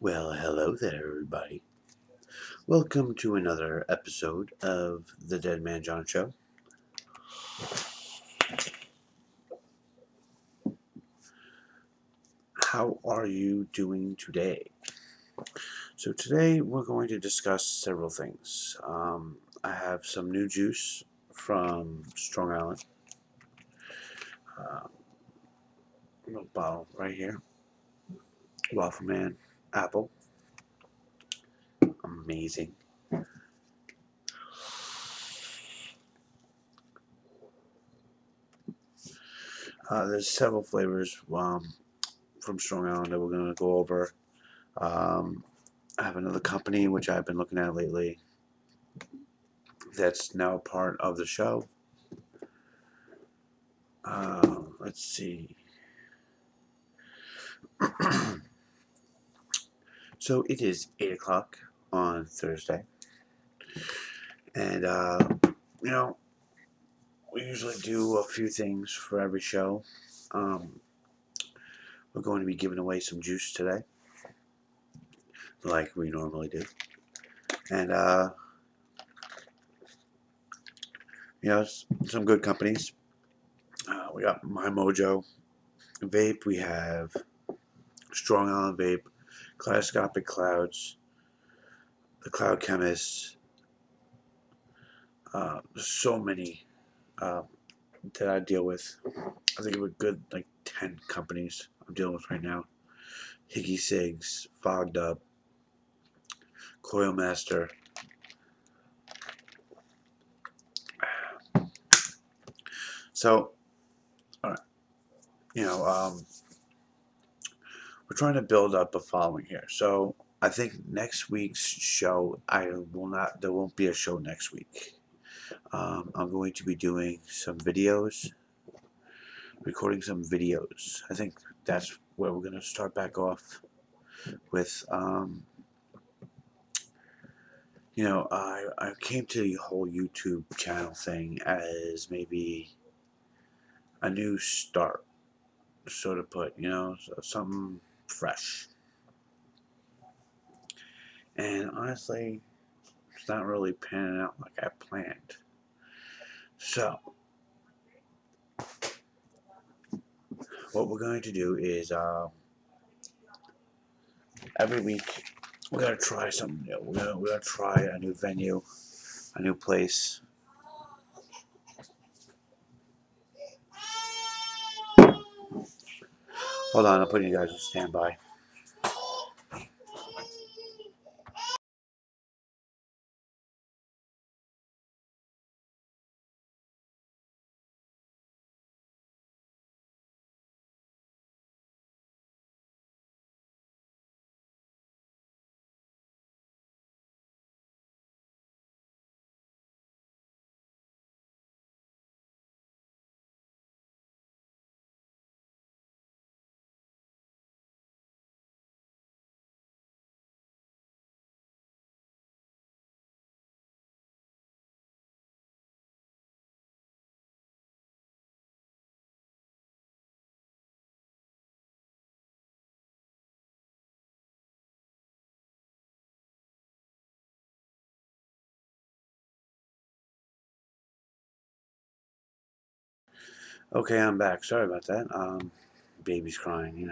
Well, hello there, everybody. Welcome to another episode of the Dead Man John Show. How are you doing today? So today we're going to discuss several things. I have some new juice from Strong Island. Little bottle right here. Waffle Man apple. Amazing. There's several flavors from Strong Island that we're going to go over. I have another company which I've been looking at lately that's now part of the show. Let's see. So it is 8 o'clock on Thursday. And, we usually do a few things for every show. We're going to be giving away some juice today, like we normally do. And, some good companies. We got my MOJO vape. We have Strong Island vape, Kaleidoscopic Clouds, the Cloud Chemist. There's so many that I deal with. I think of a good 10 companies I'm dealing with right now. HIGGYCIGS, Fogged Up, COIL Master. So, alright, we're trying to build up a following here. So I think next week's show, there won't be a show next week. I'm going to be doing some videos, recording some videos. I think that's where we're going to start back off with. I came to the whole YouTube channel thing as maybe a new start, so to put, something fresh. And honestly, it's not really panning out like I planned. So, what we're going to do is every week we're gonna try something new. We're gonna try a new venue, a new place. Hold on, I'm putting you guys on standby. Okay, I'm back. Sorry about that. Baby's crying,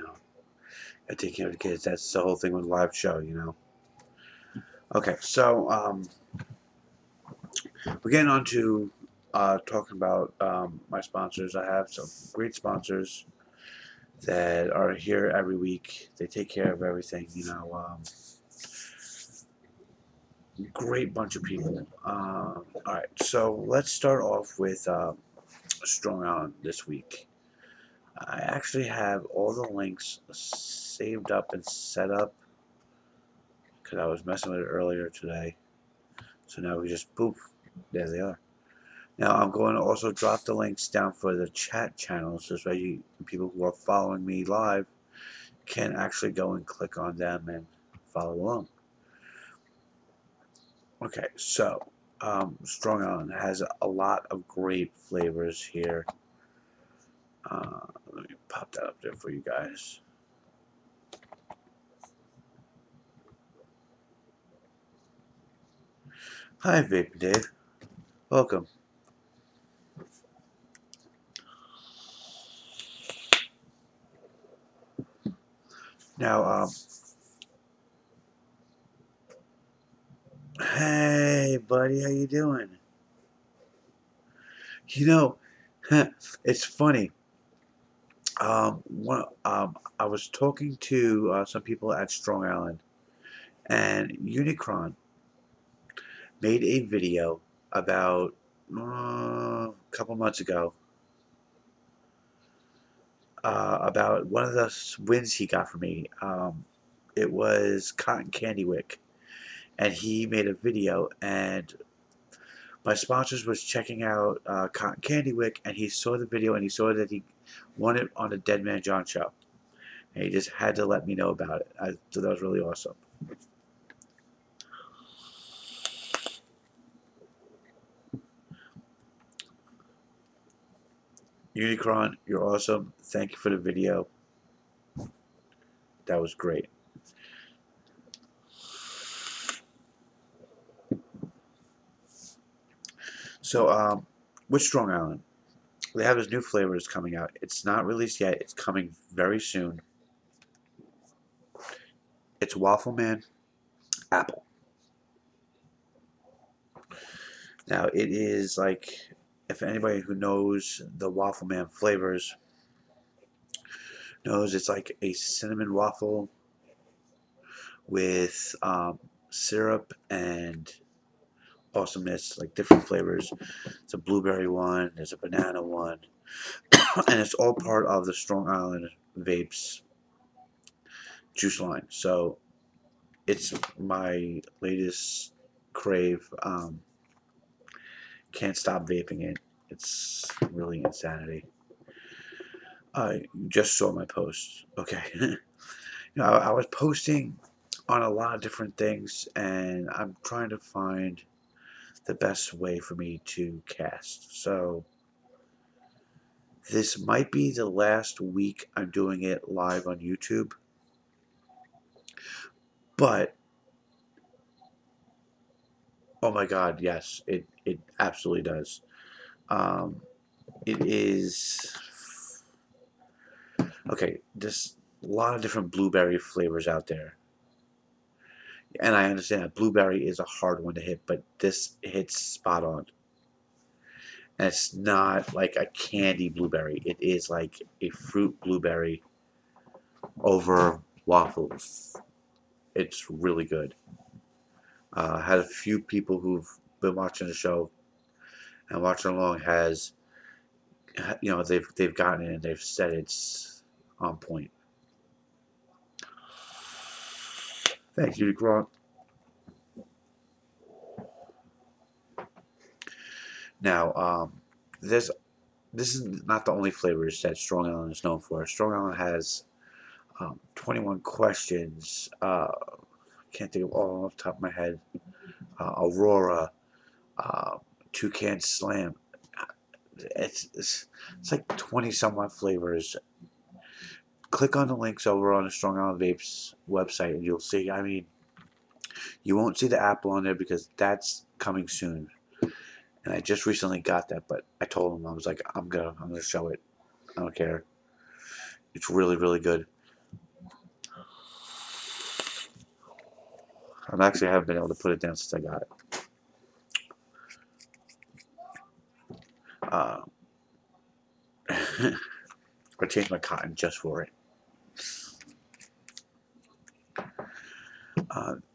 I take care of the kids. That's the whole thing with a live show, Okay, so we're getting on to talking about my sponsors. I have some great sponsors that are here every week. They take care of everything, great bunch of people. Alright, so let's start off with Strong Island this week. I actually have all the links saved up and set up because I was messing with it earlier today. So now we just poof, there they are. Now I'm going to also drop the links down for the chat channels, so that people who are following me live can actually go and click on them and follow along. Okay, so Strong Island has a lot of great flavors here. Let me pop that up there for you guys. Hi, Vape Dave. Welcome. Now, hey, buddy, how you doing? You know, it's funny. I was talking to some people at Strong Island, and Unicron made a video about a couple months ago about one of the wins he got for me. It was Cotton Candy Wick, and he made a video, and my sponsors was checking out Cotton Candy Wick, and he saw the video, and he saw that he won it on the Dead Man John show, and he just had to let me know about it. So that was really awesome. Unicron, you're awesome. Thank you for the video. That was great. So, with Strong Island, they have this new flavor that's coming out. It's not released yet. It's coming very soon. It's Waffle Man Apple. Now, it is like, if anybody who knows the Waffle Man flavors knows, it's like a cinnamon waffle with syrup and awesomeness, like different flavors. It's a blueberry one, there's a banana one, and it's all part of the Strong Island Vapes juice line. So it's my latest crave. Can't stop vaping it. It's really insanity. I just saw my post. Okay. I was posting on a lot of different things, and I'm trying to find the best way for me to cast. So this might be the last week I'm doing it live on YouTube, but oh my God, yes, it absolutely does. It is okay. There's a lot of different blueberry flavors out there, and I understand that blueberry is a hard one to hit, but this hits spot on. And it's not like a candy blueberry. It is like a fruit blueberry over waffles. It's really good. Had a few people who've been watching the show and watching along they've gotten it and they've said it's on point. Thank you, Grant. Now, this is not the only flavors that Strong Island is known for. Strong Island has 21 questions. Can't think of all off the top of my head. Aurora, Toucan Slam. It's like 20 somewhat flavors. Click on the links over on the Strong Island Vapes website and you'll see. I mean, you won't see the apple on there because that's coming soon. And I just recently got that, but I told him, I was like, I'm gonna show it. I don't care. It's really, really good. I actually haven't been able to put it down since I got it. I changed my cotton just for it.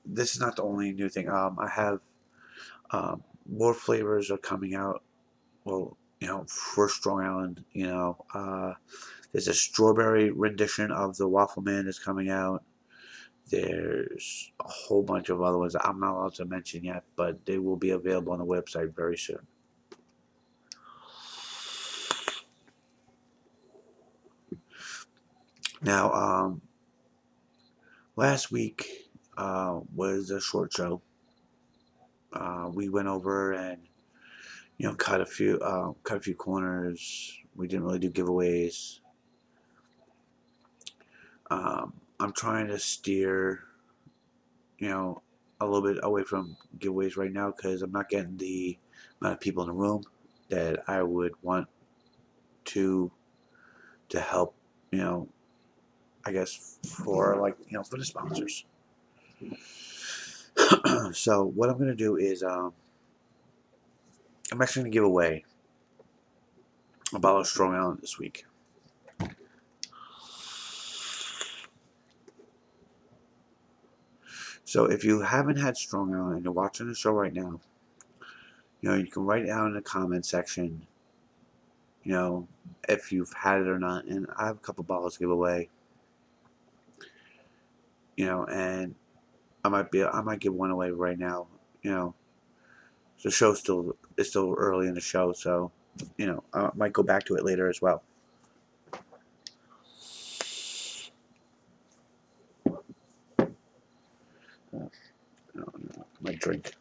This is not the only new thing. I have more flavors are coming out. Well, for Strong Island, there's a strawberry rendition of the Waffle Man that's coming out. There's a whole bunch of other ones I'm not allowed to mention yet, but they will be available on the website very soon. Now, last week was a short show. We went over and cut a few corners. We didn't really do giveaways. I'm trying to steer, a little bit away from giveaways right now because I'm not getting the amount of people in the room that I would want to help, you know, I guess for like, you know, for the sponsors. So what I'm gonna do is I'm actually gonna give away a bottle of Strong Island this week. So if you haven't had Strong Island and you're watching the show right now, you know, you can write it down in the comment section, you know, if you've had it or not. And I have a couple bottles to give away, you know, and I might give one away right now, you know. The show is still early in the show, so, you know, I might go back to it later as well. My drink.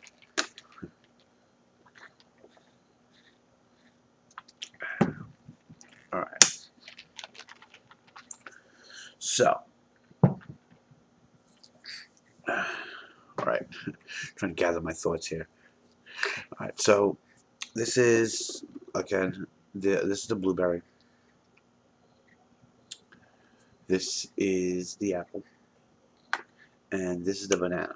All right. So, all right, trying to gather my thoughts here. All right, so this is again this is the blueberry. This is the apple, and this is the banana.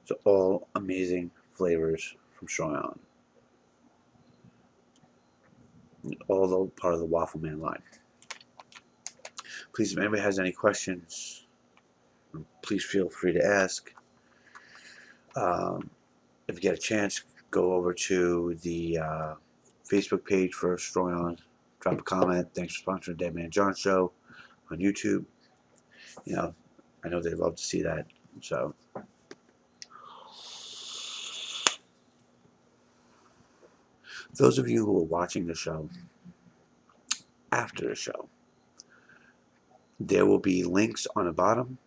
So all amazing flavors from Strong Island. All the part of the Waffle Man line. Please, if anybody has any questions, please feel free to ask. If you get a chance, go over to the Facebook page for Strong Island. Drop a comment. Thanks for sponsoring Dead Man John Show on YouTube. You know, I know they'd love to see that. So, those of you who are watching the show after the show, there will be links on the bottom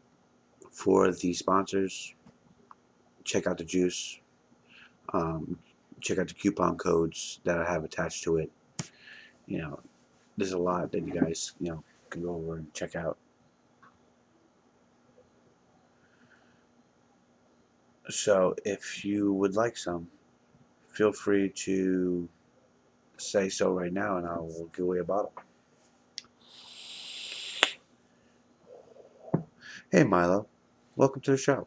for the sponsors. Check out the juice. Check out the coupon codes that I have attached to it. You know, there's a lot that you guys, you know, can go over and check out. So if you would like some, feel free to say so right now, and I will give away a bottle. Hey Milo, welcome to the show.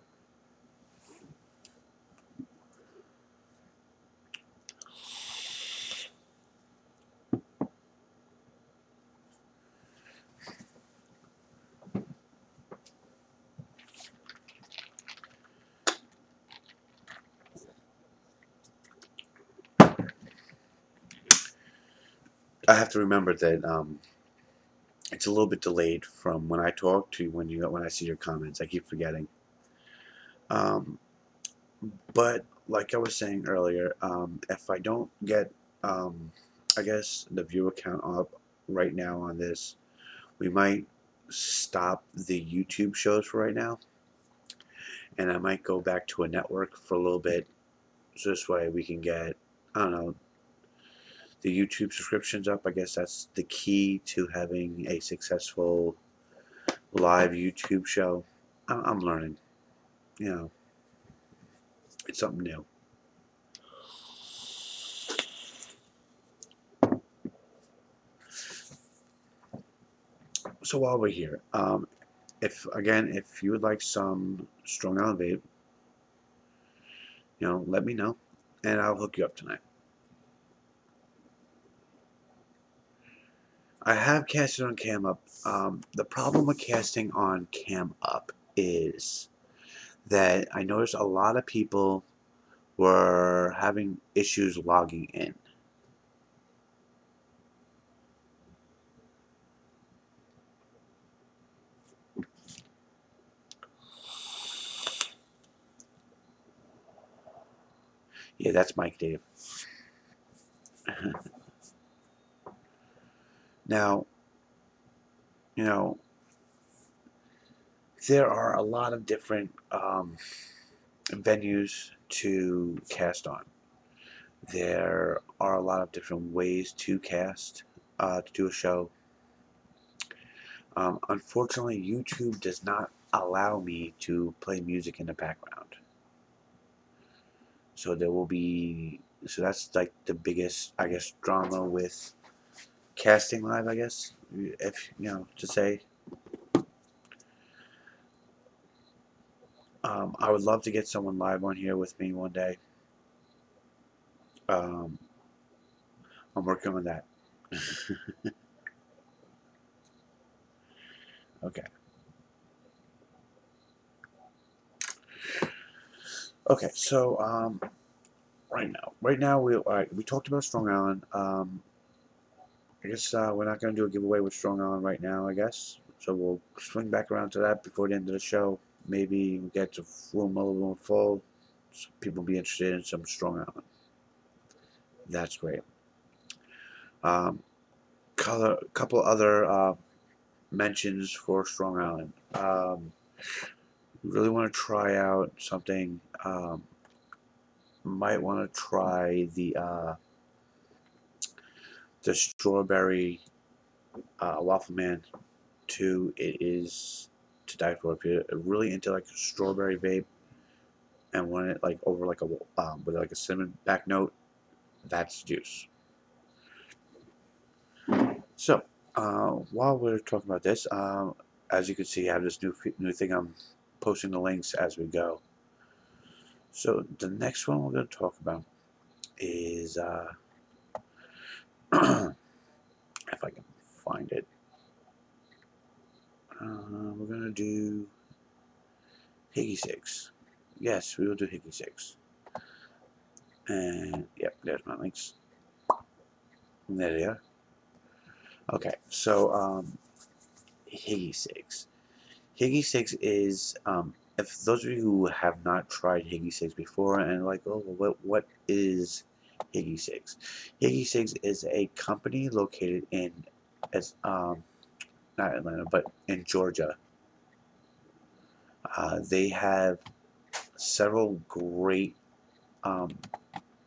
I have to remember that it's a little bit delayed from when I talk to when I see your comments. I keep forgetting. But like I was saying earlier, if I don't get, I guess, the viewer count up right now on this, we might stop the YouTube shows for right now, and I might go back to a network for a little bit, so this way we can get, I don't know, the YouTube subscriptions up. I guess that's the key to having a successful live YouTube show. I'm learning, you know, it's something new. So while we're here, if you would like some Strong Island vape, you know, let me know, and I'll hook you up tonight. I have casted on cam up. The problem with casting on cam up is that I noticed a lot of people were having issues logging in. Yeah, that's Mike Dave. Now, you know, there are a lot of different venues to cast on. There are a lot of different ways to cast, to do a show. Unfortunately, YouTube does not allow me to play music in the background. So there will be, so that's like the biggest, I guess, drama with casting live, I guess, if, you know, to say. I would love to get someone live on here with me one day. I'm working on that. Okay. Okay, so right now we talked about Strong Island. I guess we're not going to do a giveaway with Strong Island right now, I guess. So we'll swing back around to that before the end of the show. Maybe we'll get the room a little more full, so people will be interested in some Strong Island. That's great. Couple other mentions for Strong Island. Really want to try out something. Might want to try the strawberry Waffle Man 2. It is to die for. If you're really into like a strawberry vape and want it like over like a with like a cinnamon back note, that's juice. So while we're talking about this, as you can see, I have this new thing. I'm posting the links as we go. So the next one we're going to talk about is if I can find it. We're going to do HIGGYCIGS. Yes, we will do HIGGYCIGS. And yep, there's my links. And there they are. Okay, so HIGGYCIGS. HIGGYCIGS is if those of you who have not tried HIGGYCIGS before and like, oh, what is HIGGYCIGS? HIGGYCIGS is a company located in not Atlanta, but in Georgia. They have several great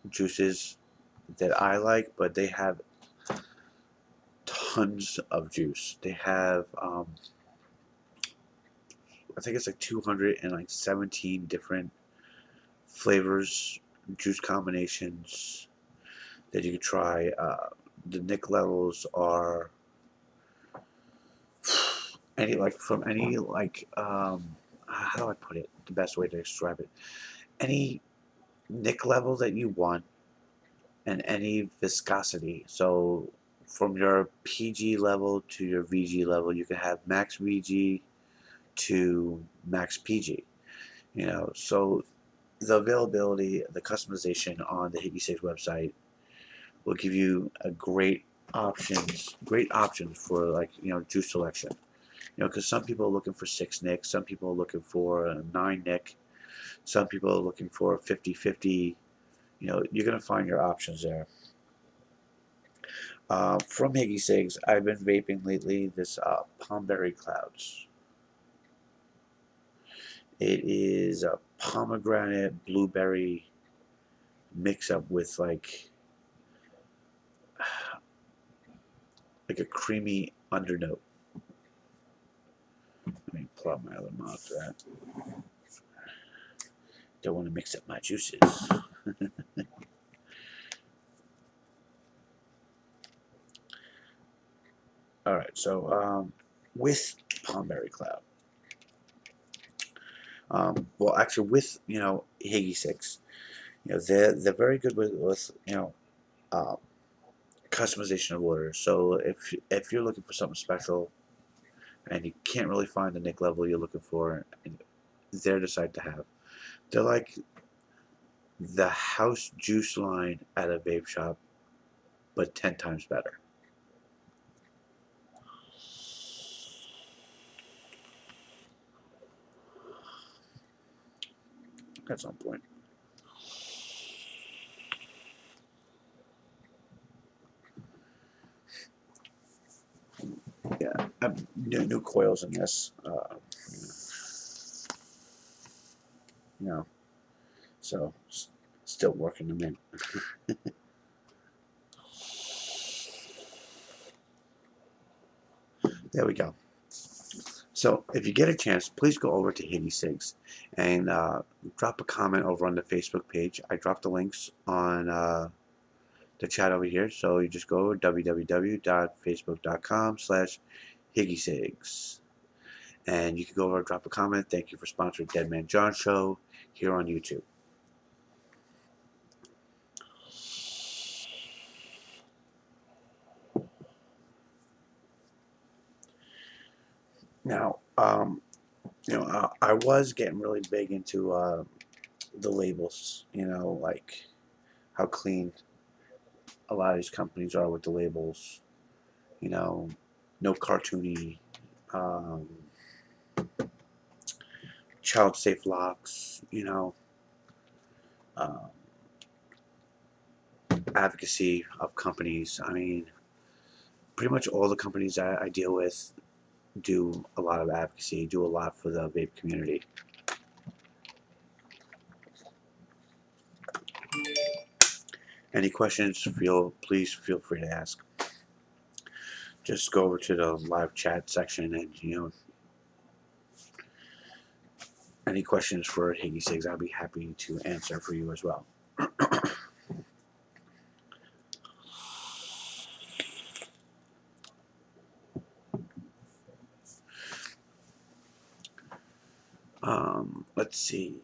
juices that I like, but they have tons of juice. They have I think it's like 217 different flavors, juice combinations that you can try. The Nick levels are any like from any like how do I put it? The best way to describe it. Any Nick level that you want and any viscosity. So from your PG level to your VG level, you can have max VG to max PG. You know, so the availability, the customization on the HIGGYCIGS website will give you a great options for like, you know, juice selection. You know, because some people are looking for 6 Nick, some people are looking for a 9 Nick, some people are looking for 50-50. You know, you're gonna find your options there. From HIGGYCIGS, I've been vaping lately this Palmberry Clouds. It is a pomegranate blueberry mix up with like a creamy undernote. Let me pull out my other mouth for that. Don't want to mix up my juices. Alright, so with Palmberry Cloud. Well, actually, with, you know, HIGGYCIGS, you know, they're very good with you know, customization of orders. So if you're looking for something special and you can't really find the Nick level you're looking for, and they're the site to have. They're like the house juice line at a vape shop, but 10 times better. That's on point. Yeah, new coils in this. You know, so still working them in. There we go. So if you get a chance, please go over to HIGGYCIGS and drop a comment over on the Facebook page. I dropped the links on the chat over here, so you just go www.facebook.com/HIGGYCIGS. And you can go over and drop a comment. Thank you for sponsoring Dead Man John Show here on YouTube. Now, I was getting really big into the labels, like how clean a lot of these companies are with the labels, no cartoony, um, child safe locks, um, advocacy of companies. I mean, pretty much all the companies that I deal with do a lot of advocacy, do a lot for the vape community. Any questions, please feel free to ask. Just go over to the live chat section and, any questions for HIGGYCIGS, I'll be happy to answer for you as well. Let's see.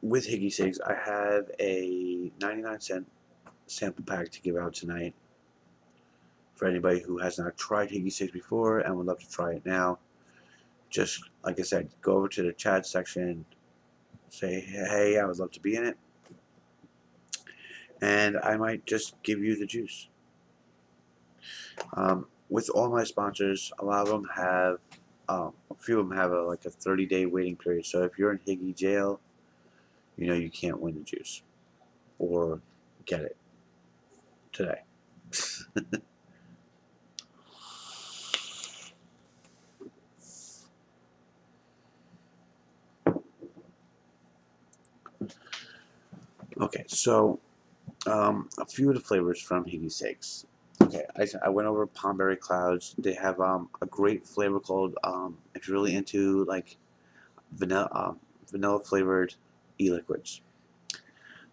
With HIGGYCIGS, I have a 99-cent sample pack to give out tonight for anybody who has not tried HIGGYCIGS before and would love to try it now. Just, like I said, go over to the chat section, say, hey, I would love to be in it, and I might just give you the juice. With all my sponsors, a lot of them have, a few of them have like a 30-day waiting period. So if you're in Higgy jail, you can't win the juice or get it today. Okay, so a few of the flavors from HIGGYCIGS. Okay, I went over Palmberry Clouds. They have a great flavor called, if you're really into like vanilla flavored e-liquids,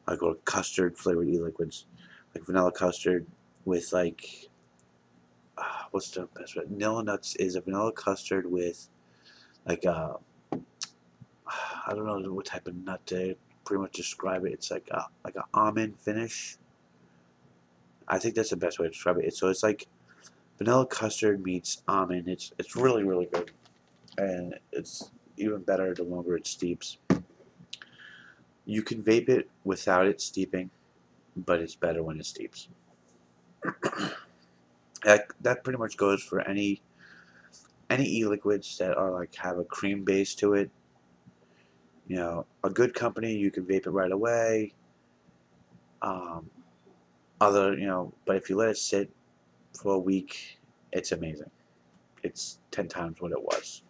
like, or custard flavored e-liquids, like vanilla custard with like, what's the best way? Vanilla Nuts is a vanilla custard with like I don't know what type of nut to pretty much describe it. It's like an almond finish. I think that's the best way to describe it. So it's like vanilla custard meets almond. It's really, really good, and it's even better the longer it steeps. You can vape it without it steeping, but it's better when it steeps. That pretty much goes for any e-liquids that are like have a cream base to it. A good company, you can vape it right away. But if you let it sit for a week, it's amazing. It's 10 times what it was.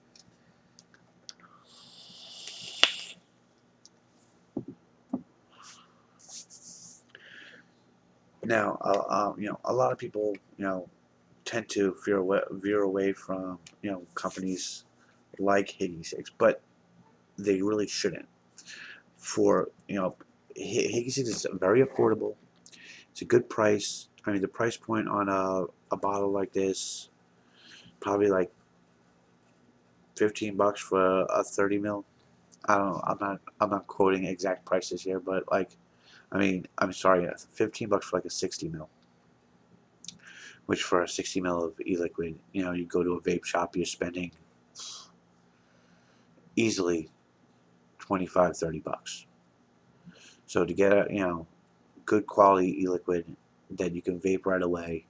Now, a lot of people, tend to veer away from, companies like HIGGYCIGS, but they really shouldn't. For, HIGGYCIGS is very affordable. It's a good price. I mean, the price point on a bottle like this, probably like $15 for a 30 mil. I don't know. I'm not quoting exact prices here, but like, I mean, I'm sorry, $15 for like a 60 mil. Which for a 60 mil of e-liquid, you go to a vape shop, you're spending easily $25-30. So to get a good quality e-liquid that you can vape right away,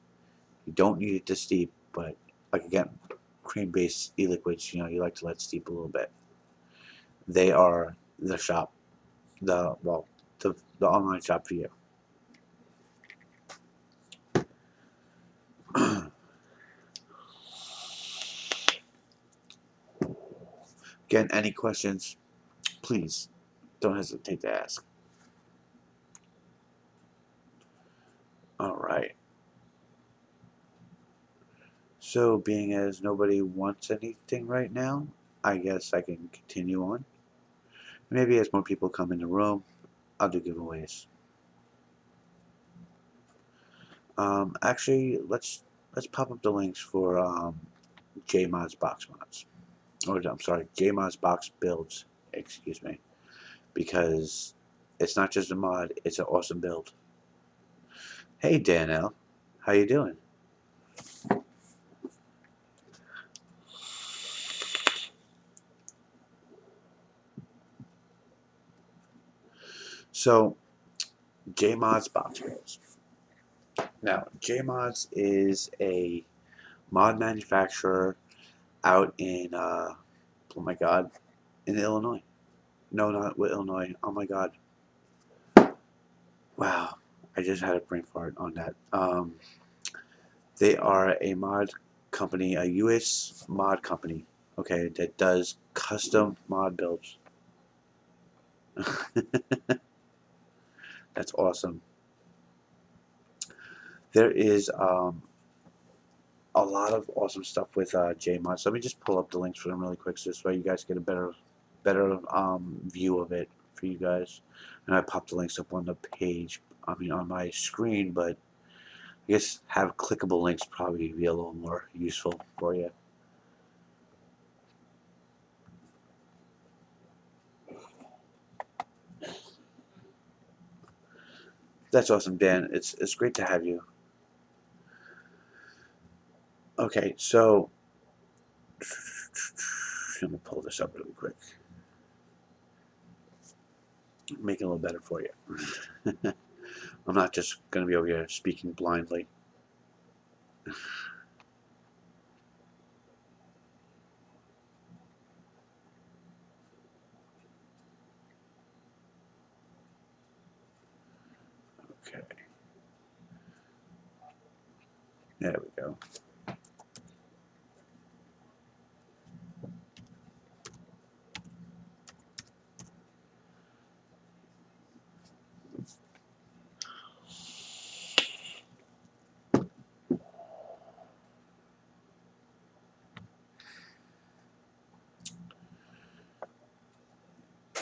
you don't need it to steep, but like again, cream-based e-liquids, you like to let steep a little bit. They are the shop, the online shop for you. Again, any questions, please don't hesitate to ask. All right. So, being as nobody wants anything right now, I guess I can continue on. Maybe as more people come in the room, I'll do giveaways. Actually, let's pop up the links for JMODZ box mods, or I'm sorry, JMODZ box builds. Excuse me, because it's not just a mod; it's an awesome build. Hey, Danelle, how you doing? So, JMODZ box builds. Now, JMODZ is a mod manufacturer out in, oh my god, in Illinois. No, not with Illinois. Oh my god. Wow, I just had a brain fart on that. They are a mod company, a US mod company, okay, that does custom mod builds. That's awesome. There is a lot of awesome stuff with JMODZ. Let me just pull up the links for them really quick, so this way you guys get a better view of it for you guys. And I popped the links up on the page, I mean on my screen, but I guess have clickable links probably be a little more useful for you. That's awesome, Dan. It's great to have you. Okay, so let me pull this up really quick. Make it a little better for you. I'm not just going to be over here speaking blindly. Okay. There we go.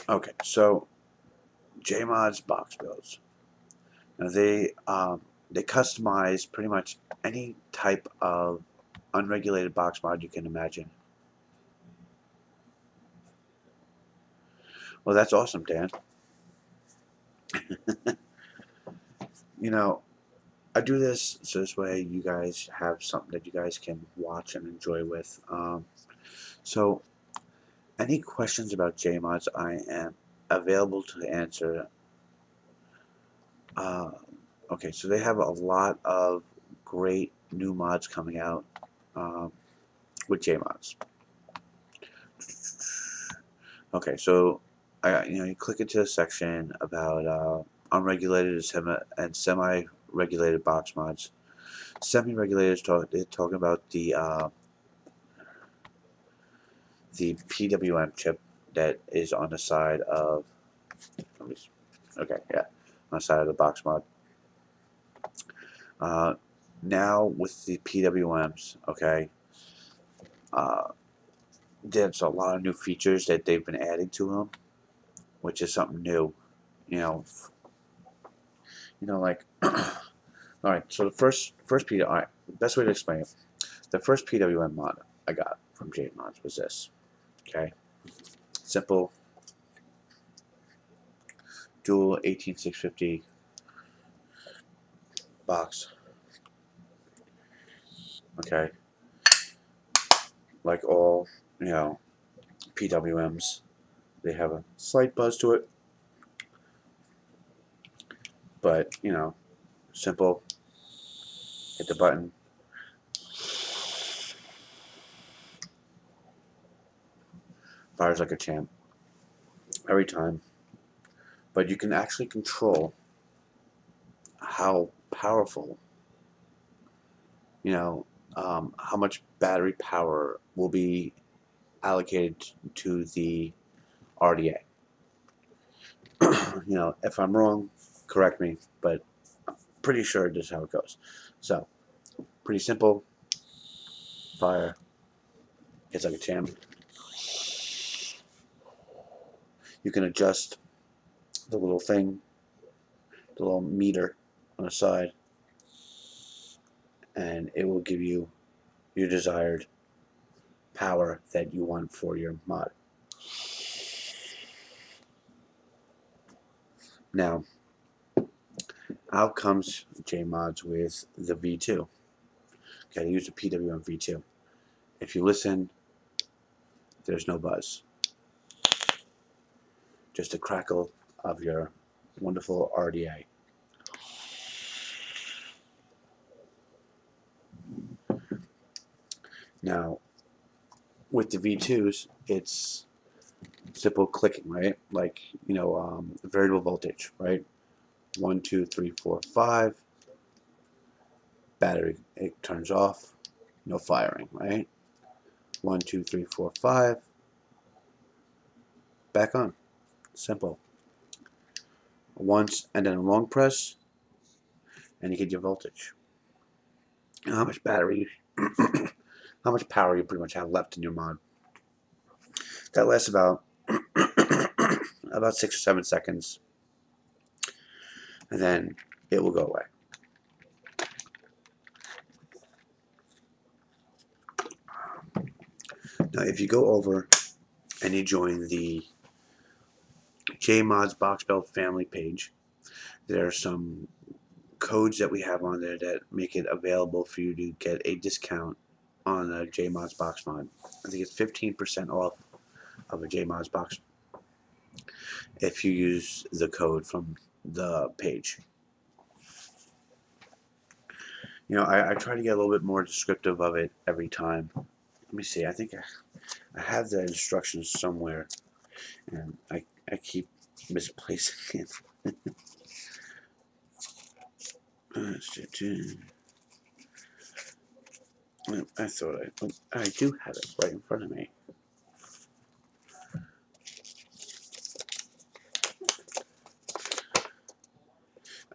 Okay, so JMODZ box builds. Now they customize pretty much any type of unregulated box mod you can imagine. Well, that's awesome, Dan. You know, I do this so this way you guys have something that you guys can watch and enjoy with. So, any questions about JMODZ, I am available to answer. Okay, so they have a lot of great new mods coming out with JMODZ. Okay, so you click into a section about unregulated and semi-regulated box mods. Semi-regulated they're talking about the PWM chip that is on the side of. Okay, yeah, on the side of the box mod. Now with the PWMs, okay, there's a lot of new features that they've been adding to them, which is something new. You know, like, all right. So the first PWM, all right, best way to explain it, the first PWM mod I got from JMODZ was this. Okay, simple dual 18650 box. Okay, like all PWMs, they have a slight buzz to it, but simple. Hit the button. Fires like a champ every time. But you can actually control how powerful, how much battery power will be allocated to the RDA. If I'm wrong, correct me, but I'm pretty sure this is how it goes. So, pretty simple. fire. It's like a champ. You can adjust the little thing, the little meter on the side, and it will give you your desired power that you want for your mod. Now, out comes JMODZ with the V2. Okay, use the PWM V2. If you listen, there's no buzz. Just a crackle of your wonderful RDA. Now, with the V2s, it's simple clicking, right? Like, you know, variable voltage, right? 1, 2, 3, 4, 5. Battery, it turns off. No firing, right? 1, 2, 3, 4, 5. Back on. Simple. Once, and then a long press, and you get your voltage. And how much battery, how much power you pretty much have left in your mod. That lasts about 6 or 7 seconds, and then it will go away. Now, if you go over and you join the JMODZ Box Belt family page, there are some codes that we have on there that make it available for you to get a discount on a JMODZ box mod. I think it's 15% off of a JMODZ box if you use the code from the page. You know, I try to get a little bit more descriptive of it every time. Let me see, I think I have the instructions somewhere, and I keep misplacing it. I thought I do have it right in front of me.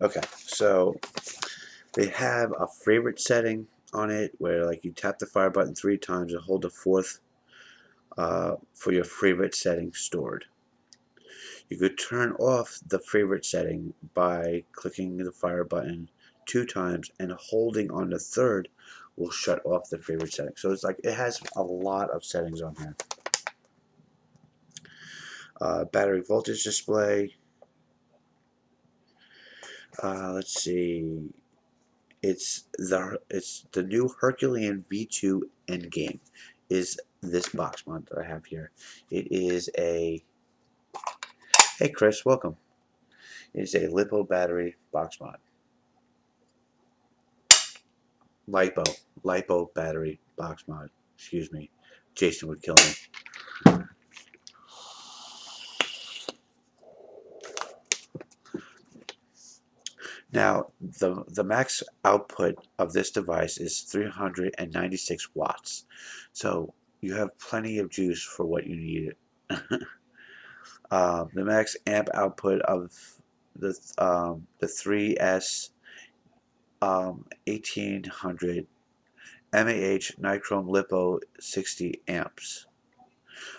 Okay, so they have a favorite setting on it where, like, you tap the fire button 3 times and hold the 4th for your favorite setting stored. You could turn off the favorite setting by clicking the fire button 2 times, and holding on the 3rd will shut off the favorite setting. So it's like it has a lot of settings on here. Battery voltage display. Let's see. It's the new Herculean V2 Endgame is this box mod that I have here. It is a, hey Chris, welcome. It is a LiPo battery box mod. LiPo battery box mod. Excuse me. Jason would kill me. Now, the max output of this device is 396 watts. So you have plenty of juice for what you need. The max amp output of the 3S 1800 MAH nichrome LiPo 60 amps.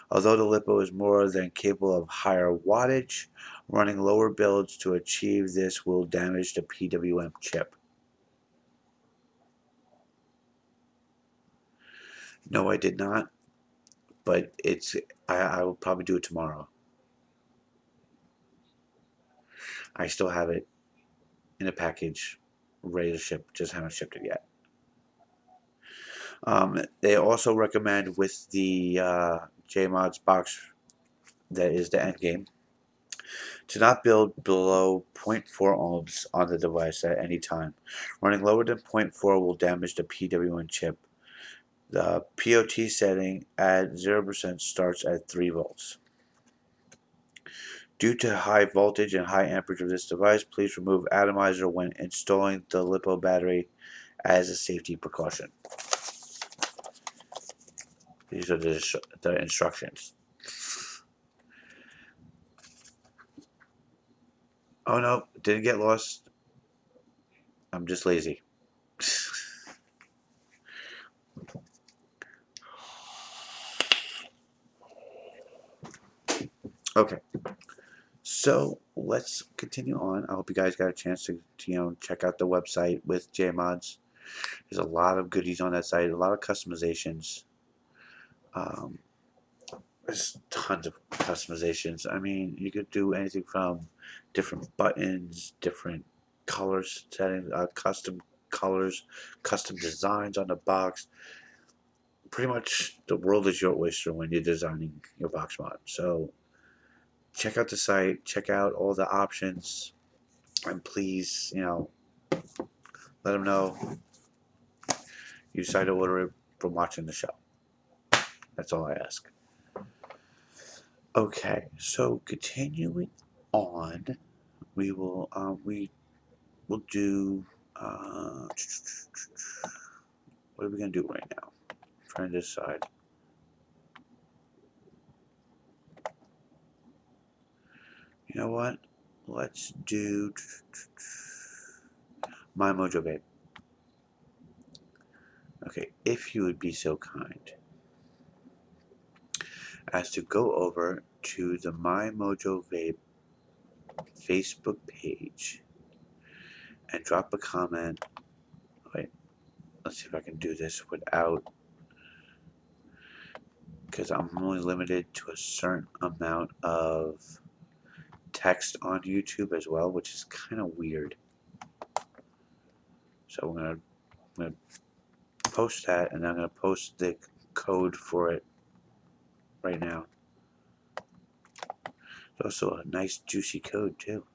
Although the LiPo is more than capable of higher wattage, running lower builds to achieve this will damage the PWM chip. No, I did not, but I will probably do it tomorrow. I still have it in a package, ready to ship, just haven't shipped it yet. They also recommend with the JMODZ box that is the endgame to not build below 0.4 ohms on the device at any time. Running lower than 0.4 will damage the PWM chip. The POT setting at 0% starts at 3 volts. Due to high voltage and high amperage of this device, please remove atomizer when installing the LiPo battery as a safety precaution. These are the instructions. Oh no, didn't get lost. I'm just lazy. Okay, so let's continue on. I hope you guys got a chance to check out the website with JMODZ. There's a lot of goodies on that site, a lot of customizations. Um, there's tons of customizations. I mean, you could do anything from different buttons, different colors, settings, custom colors, custom designs on the box. Pretty much the world is your oyster when you're designing your box mod. So check out the site, check out all the options, and please, let them know you decided to order it from watching the show. That's all I ask. Okay, so continuing on, we will do what are we gonna do right now? I'm trying to decide. You know what? Let's do my MOJO VAPE. Okay, if you would be so kind as to go over to the My MOJO VAPE Facebook page and drop a comment. Wait, let's see if I can do this without, because I'm only limited to a certain amount of text on YouTube as well, which is kind of weird. So I'm gonna post that, and I'm gonna post the code for it right now. It's also a nice juicy code too.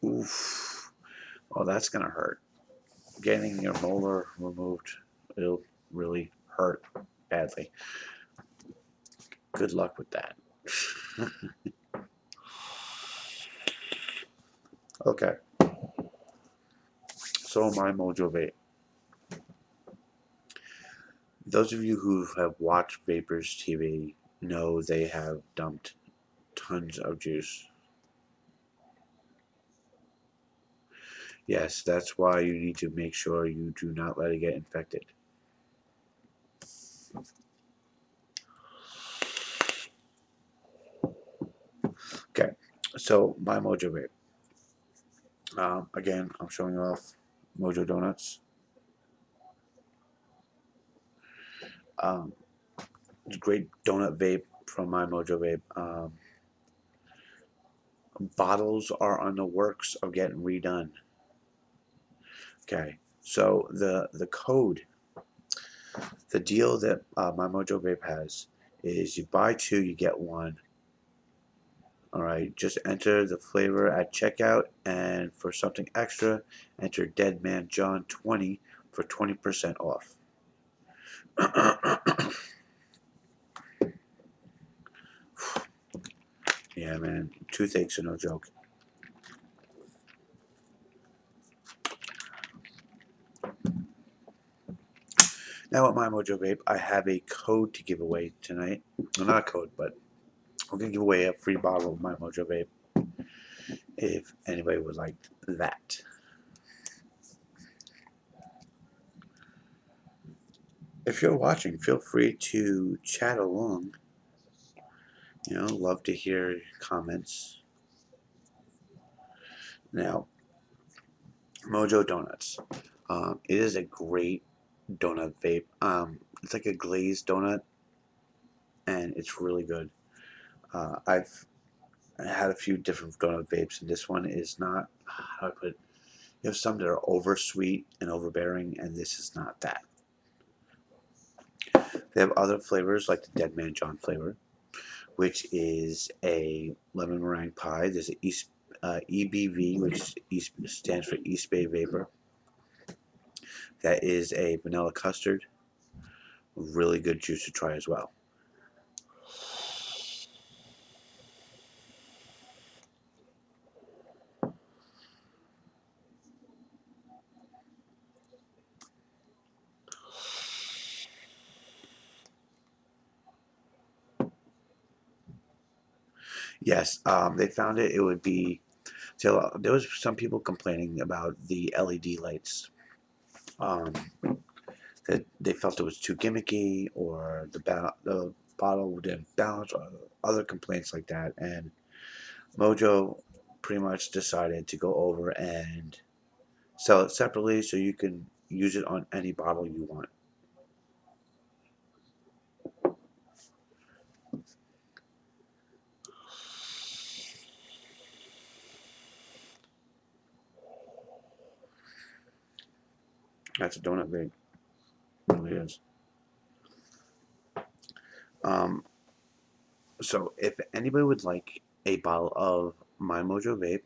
Oof. Oh, that's gonna hurt. Getting your molar removed, it'll really hurt badly. Good luck with that. Okay. So my MOJO vape. Those of you who have watched Vapors TV know they have dumped tons of juice. Yes, that's why you need to make sure you do not let it get infected. Okay, so my MOJO vape. Again, I'm showing off MOJO donuts. It's a great donut vape from my MOJO vape. Bottles are on the works of getting redone. Okay, so the code, the deal that my MOJO vape has is you buy two, you get one. Alright, just enter the flavor at checkout, and for something extra, enter Dead Man John 20 for 20% off. Yeah, man, toothaches are no joke. Now at my MOJO Vape, I have a code to give away tonight. Well, not a code, but I'm going to give away a free bottle of my MOJO Vape if anybody would like that. If you're watching, feel free to chat along. Love to hear comments. Now, MOJO Donuts. It is a great donut vape. It's like a glazed donut, and it's really good. I've had a few different donut vapes, and this one is not, how do I put it? You have some that are over sweet and overbearing, and this is not that. They have other flavors like the Dead Man John flavor, which is a lemon meringue pie. There's an EBV, which stands for East Bay Vapor. That is a vanilla custard. Really good juice to try as well. Yes, they found it. It would be So there was some people complaining about the LED lights. That they felt it was too gimmicky, or the bottle didn't balance, or other complaints like that. And MOJO pretty much decided to go over and sell it separately, so you can use it on any bottle you want. That's a donut vape. It really is. So if anybody would like a bottle of my MOJO vape,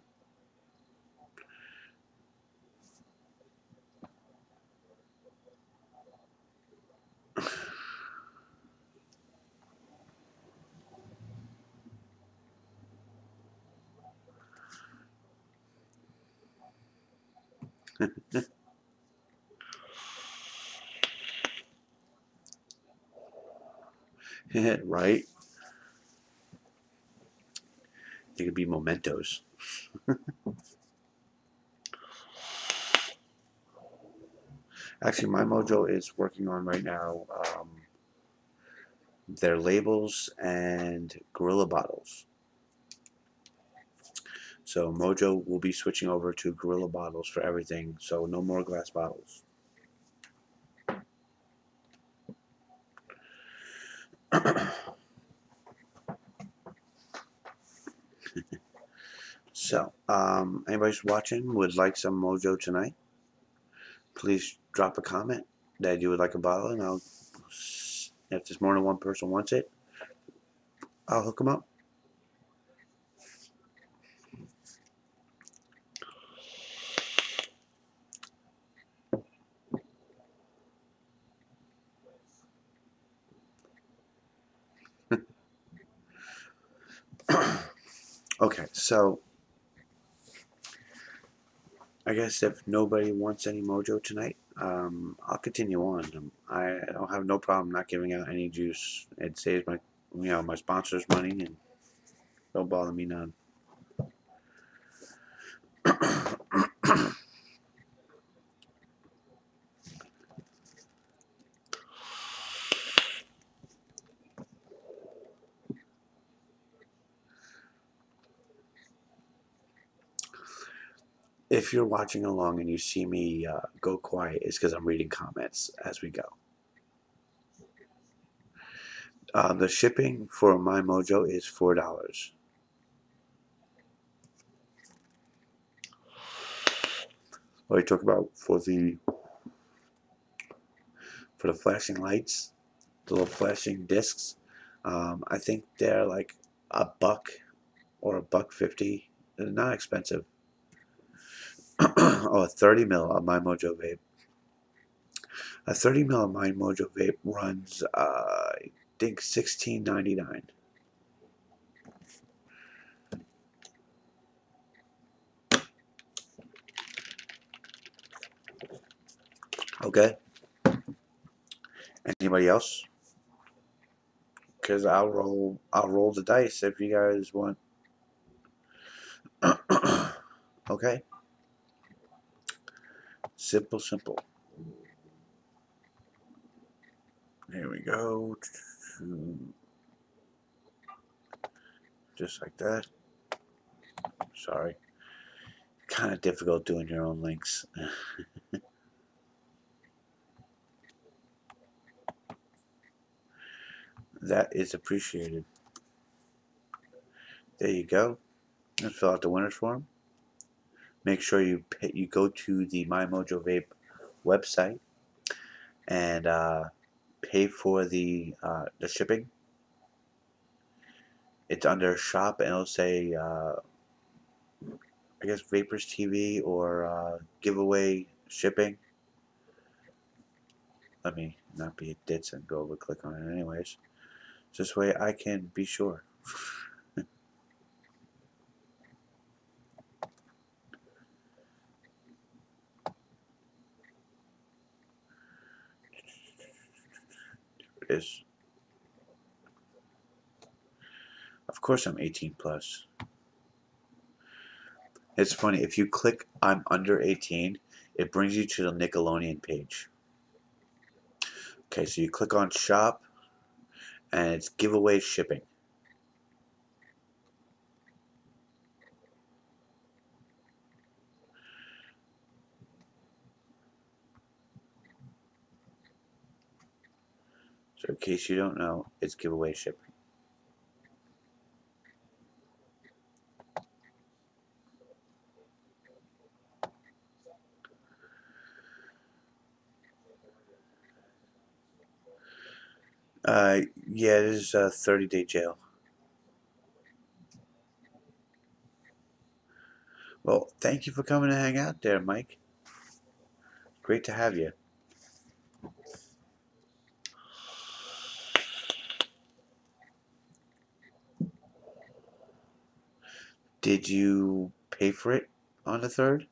right? They could be mementos. Actually, my MOJO is working on right now their labels and Gorilla bottles. So MOJO will be switching over to Gorilla bottles for everything, so no more glass bottles. So, anybody's watching would like some MOJO tonight, please drop a comment that you would like a bottle, and if there's more than one person wants it, I'll hook them up. Okay, so I guess if nobody wants any MOJO tonight, I'll continue on. I don't have no problem not giving out any juice. It saves my, my sponsors money, and don't bother me none. If you're watching along and you see me go quiet, it's because I'm reading comments as we go. The shipping for my MOJO is $4. What I talk about for the flashing lights, the little flashing discs. I think they're like $1 or $1.50. They're not expensive. Oh, a 30 mil on my MOJO vape. A 30 mil on my MOJO vape runs, I think, $16.99. Okay. Anybody else? Because I'll roll the dice if you guys want. Okay. Simple, simple. Here we go. Just like that. Sorry. Kind of difficult doing your own links. That is appreciated. There you go. And fill out the winner's form. Make sure you go to the My MOJO Vape website and pay for the shipping. It's under shop, and it'll say I guess Vapors TV or giveaway shipping. Let me not be a ditz and go over click on it anyways. This way I can be sure. There it is. Of course I'm 18 plus. It's funny, if you click I'm under 18, it brings you to the Nickelodeon page. Okay, so you click on shop, and it's giveaway shipping. So in case you don't know, it's giveaway shipping. Yeah, it is a 30-day jail. Well, thank you for coming to hang out there, Mike. Great to have you. Did you pay for it on the 3rd?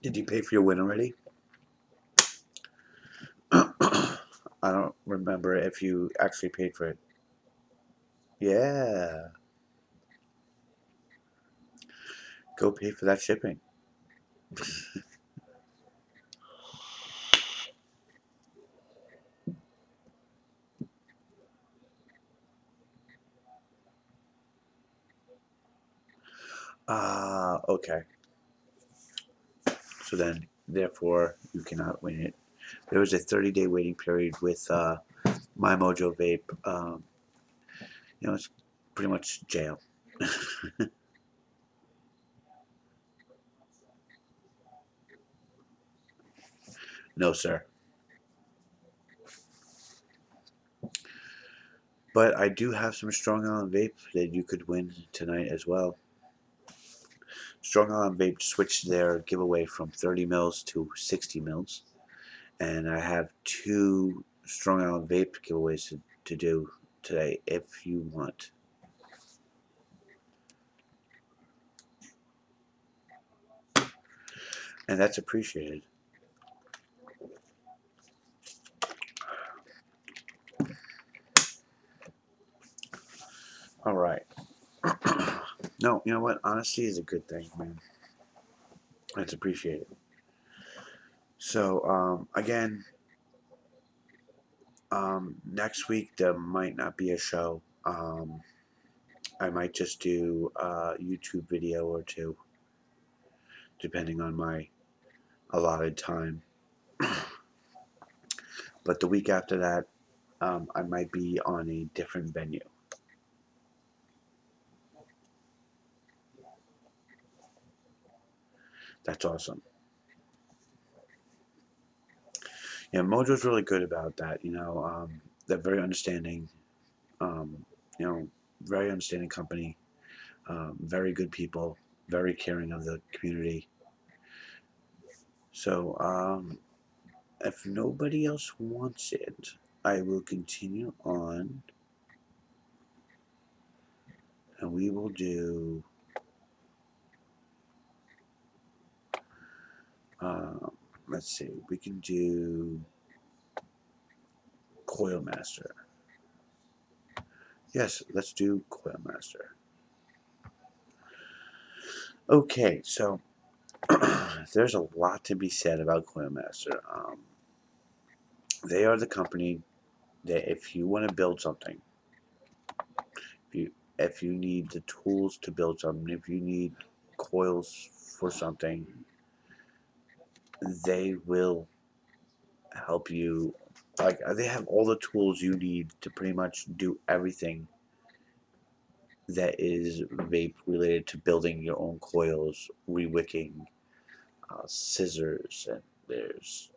Did you pay for your win already? I don't remember if you actually paid for it. Yeah. Go pay for that shipping. Okay. So then, therefore, you cannot win it. There was a 30-day waiting period with my MOJO vape. It's pretty much jail. No, sir. But I do have some Strong Island vape that you could win tonight as well. Strong Island vape switched their giveaway from 30 mils to 60 mils. And I have 2 Strong Island vape giveaways to do today if you want. And that's appreciated. All right. No, you know what? Honesty is a good thing, man. It's appreciated. So, again, next week there might not be a show. I might just do a YouTube video or 2, depending on my allotted time. But the week after that, I might be on a different venue. That's awesome. Yeah, Mojo's really good about that. They're very understanding. Um, very understanding company. Very good people. Very caring of the community. So, if nobody else wants it, I will continue on, and we will do. Let's see. We can do Coil Master. Yes, let's do Coil Master. Okay, so there's a lot to be said about Coil Master. They are the company that if you want to build something, if you need the tools to build something, if you need coils for something, they will help you. Like, they have all the tools you need to pretty much do everything that is vape related to building your own coils, rewicking, scissors, and there's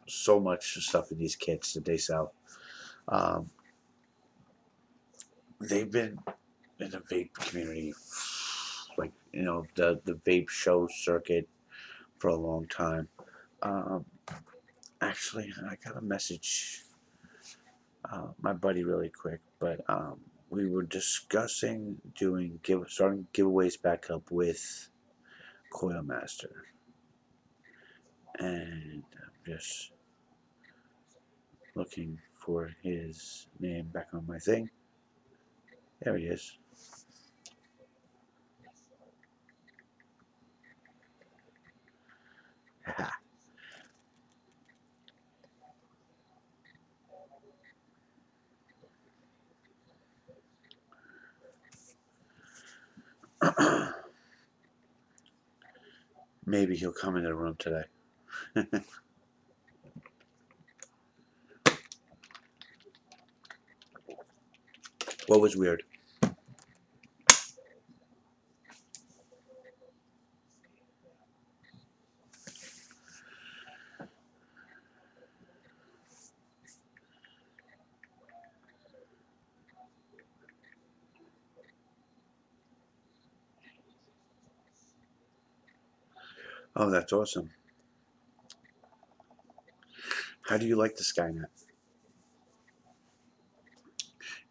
so much stuff in these kits that they sell. Um, they've been in the vape community, like, the vape show circuit for a long time. Actually, I got a message, my buddy, really quick, but we were discussing starting giveaways back up with Coil Master, and I'm just Looking for his name back on my thing. There he is. Maybe he'll come in the room today. What was weird? Oh, that's awesome. How do you like the Skynet?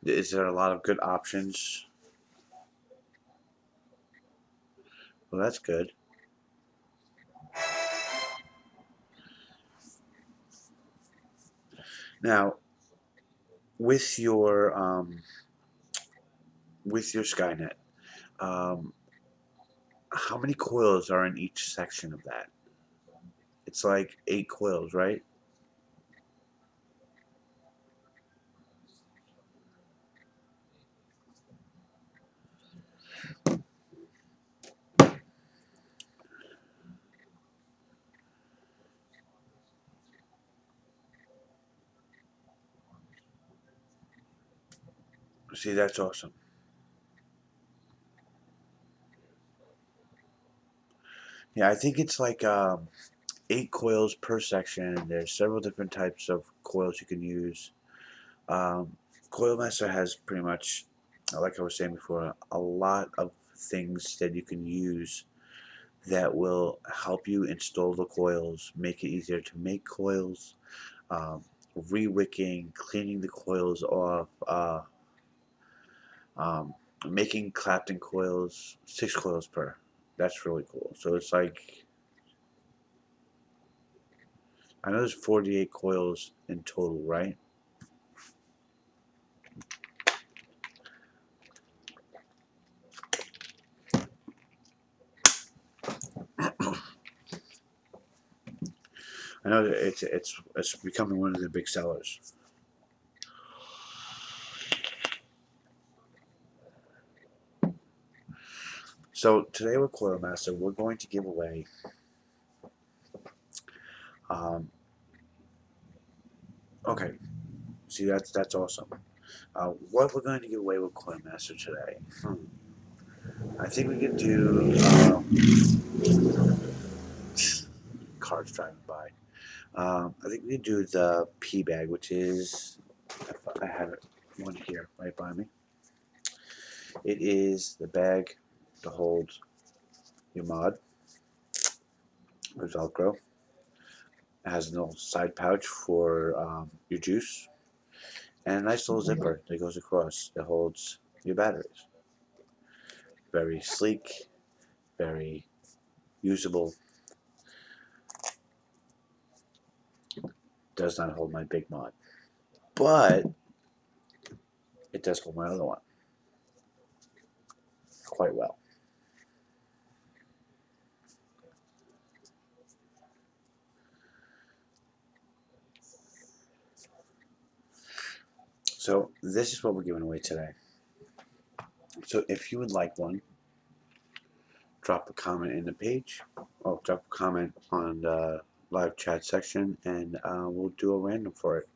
Is there a lot of good options? Well, that's good. Now, with your Skynet, um, how many coils are in each section of that? It's like 8 coils, right? See, that's awesome. Yeah, I think it's like 8 coils per section. There's several different types of coils you can use. Coil Master has pretty much, like I was saying before, a lot of things that you can use that will help you install the coils, make it easier to make coils, re-wicking, cleaning the coils off, making Clapton coils, 6 coils per. That's really cool. So it's like, I know there's 48 coils in total, right? I know that it's becoming one of the big sellers. So today with Coil Master, we're going to give away okay. See, that's awesome. What we're going to give away with Coil Master today? I think we could do cars driving by. I think we could do the P bag, which is, I have one here right by me. It is the bag to hold your mod with Velcro. It has a little side pouch for your juice, and a nice little zipper that goes across that holds your batteries. Very sleek, very usable. Does not hold my big mod, but it does hold my other one quite well. So this is what we're giving away today. So if you would like one, drop a comment in the page, or drop a comment on the live chat section, and we'll do a random for it.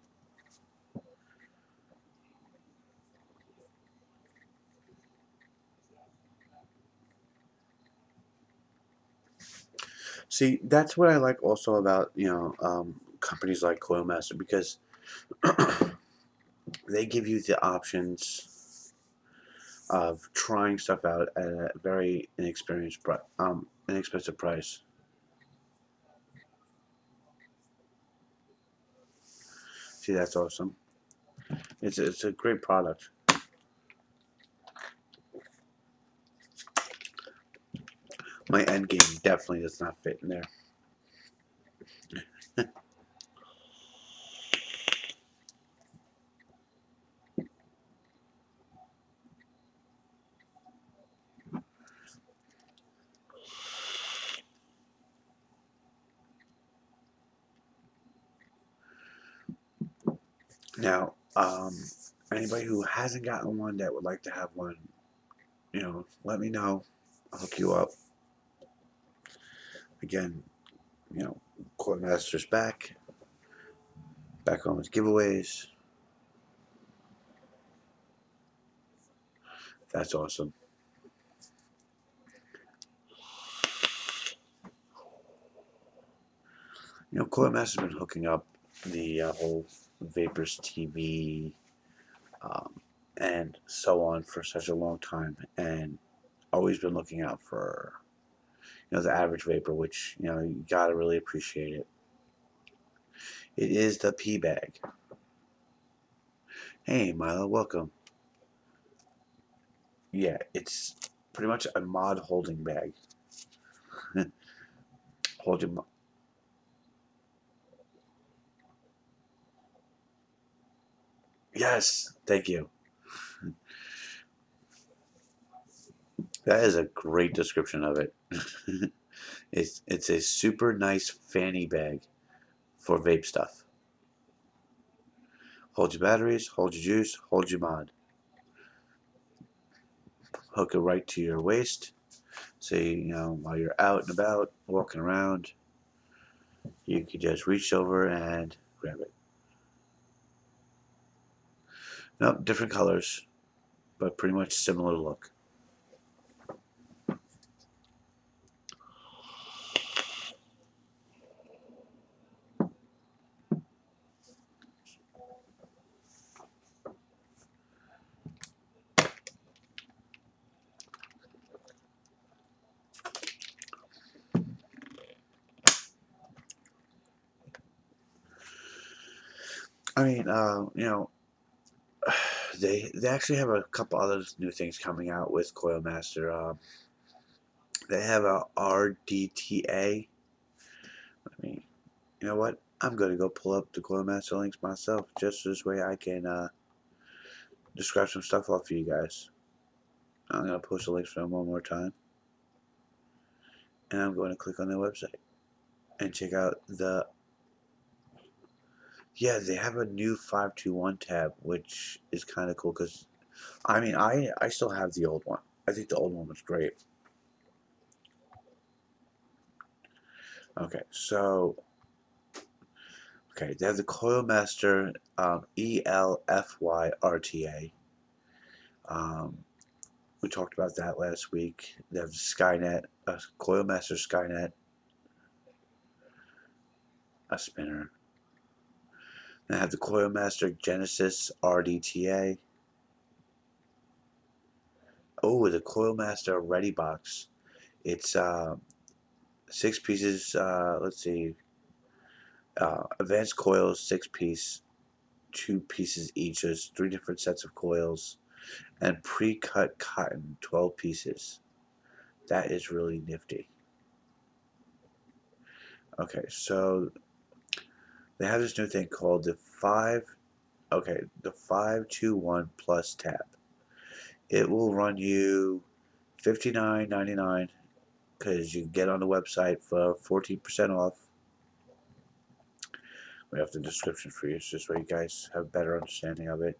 See, that's what I like also about, companies like Coil Master, because they give you the options of trying stuff out at a very inexpensive price. See, that's awesome. It's a great product. My end game definitely does not fit in there. Now, anybody who hasn't gotten one that would like to have one, let me know. I'll hook you up. Again, Coil Master's back on with giveaways. That's awesome. Coil Master's been hooking up the whole VAPES TV and so on for such a long time, and always been looking out for the average vapor, which you gotta really appreciate it. It is the P bag. Hey Milo, welcome. Yeah, it's pretty much a mod holding bag. Hold your Yes, thank you. That is a great description of it. It's a super nice fanny bag for vape stuff. Hold your batteries, hold your juice, hold your mod. Hook it right to your waist. So while you're out and about, walking around, you can just reach over and grab it. Nope, different colors, but pretty much similar look. I mean, they actually have a couple other new things coming out with Coil Master. They have a RDTA. I mean, you know what? I'm gonna go pull up the Coil Master links myself, just this way I can describe some stuff off for you guys. I'm gonna post the links for them one more time, and I'm going to click on their website and check out the. Yeah, they have a new 521 tab, which is kind of cool because, I mean, I still have the old one. I think the old one was great. Okay, so they have the Coil Master ELFY-RTA. We talked about that last week. They have Skynet, Coil Master Skynet, a spinner. They have the Coil Master Genesis RDTA. Oh, the Coil Master Ready Box. It's 6 pieces. Let's see. Advanced coils, 6-piece, 2 pieces each. There's 3 different sets of coils, and pre-cut cotton, 12 pieces. That is really nifty. Okay, so they have this new thing called the 521 Plus tab. It will run you $59.99 because you can get on the website for 14% off. We have the description for you, so this way you guys have a better understanding of it.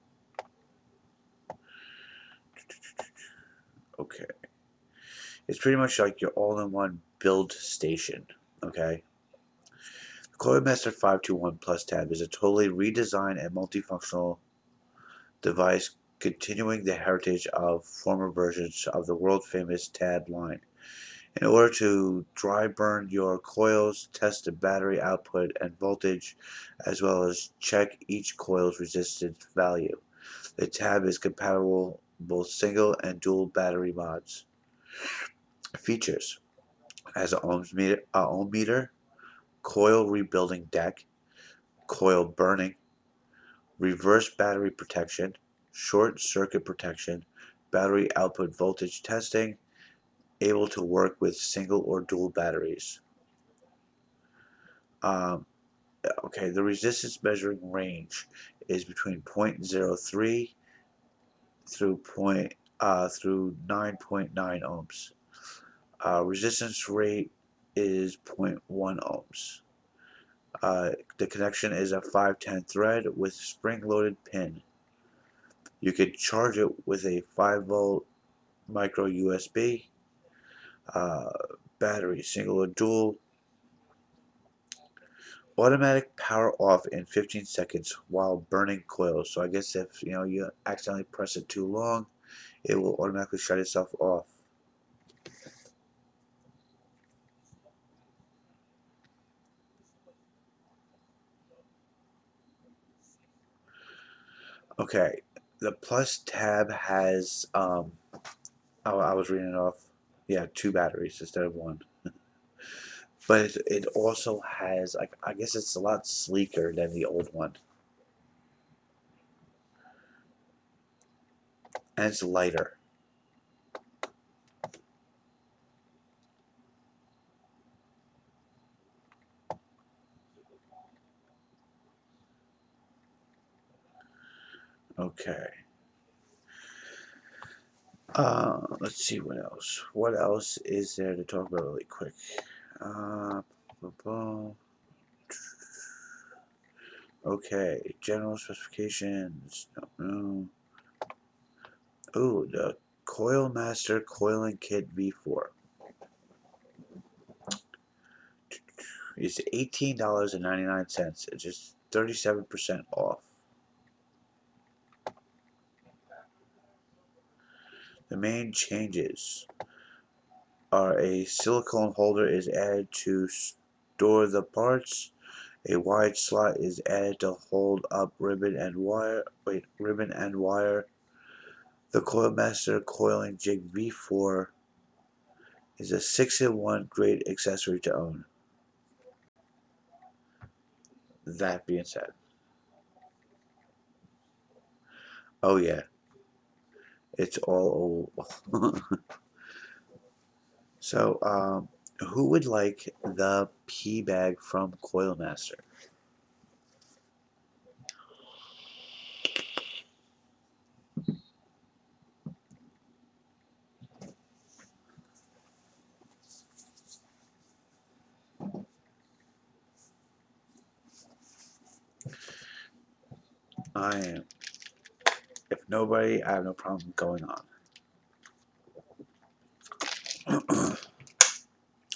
Okay. It's pretty much like your all-in-one build station, okay? The Coil Master 521 Plus tab is a totally redesigned and multifunctional device continuing the heritage of former versions of the world-famous tab line. In order to dry burn your coils, test the battery output and voltage, as well as check each coil's resistance value, the tab is compatible both single and dual battery mods. Features: has an ohm meter, coil rebuilding deck, coil burning, reverse battery protection, short circuit protection, battery output voltage testing, able to work with single or dual batteries. The resistance measuring range is between 0.03 through 9.9 ohms. Resistance rate is 0.1 ohms. The connection is a 510 thread with spring-loaded pin. You could charge it with a 5-volt micro USB, battery, single or dual, automatic power off in 15 seconds while burning coils. So I guess if you accidentally press it too long, it will automatically shut itself off. Okay, the plus tab has I was reading it off. Yeah, 2 batteries instead of 1. But it also has, like, I guess it's a lot sleeker than the old one. And it's lighter. Okay. Let's see what else. What else is there to talk about really quick? Okay, general specifications. No. Oh, the Coil Master Coiling Kit V4 is $18.99. It's just 37% off. The main changes are a silicone holder is added to store the parts. A wide slot is added to hold up ribbon and wire. The Coilmaster Coiling Jig V4 is a 6-in-1 great accessory to own. That being said, oh yeah, it's all old. So, who would like the pee bag from Coilmaster? I am. If nobody, I have no problem going on.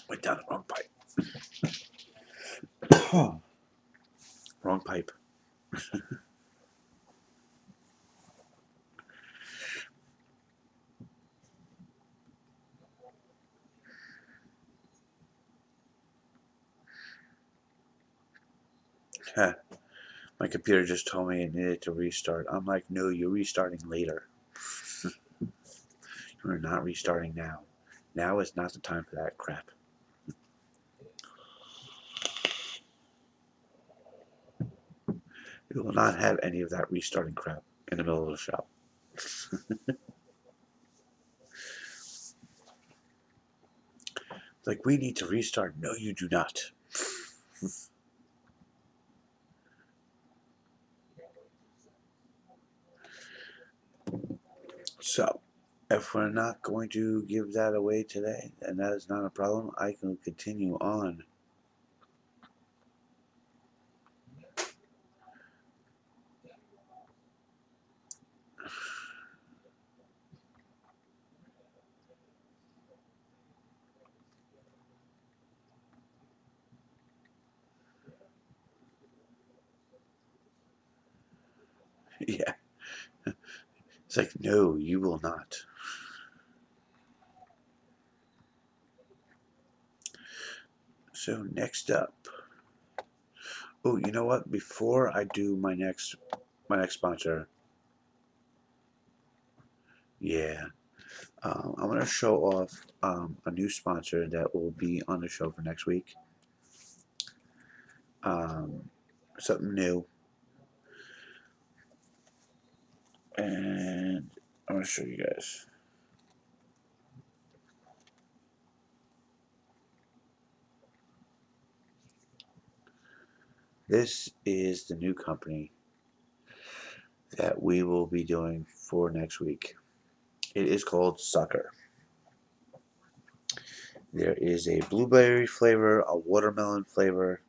Went down the wrong pipe. Wrong pipe. My computer just told me it needed to restart. I'm like, no, you're restarting later. You're not restarting now. Now is not the time for that crap. We will not have any of that restarting crap in the middle of the show. Like, we need to restart. No, you do not. So, if we're not going to give that away today, then that is not a problem. I can continue on. Yeah. It's like, no, you will not. So, next up. Oh, you know what? Before I do my next sponsor, yeah, I'm going to show off a new sponsor that will be on the show for next week. Something new. And I'm going to show you guys. This is the new company that we will be doing for next week. It is called Sucker. There is a blueberry flavor, a watermelon flavor,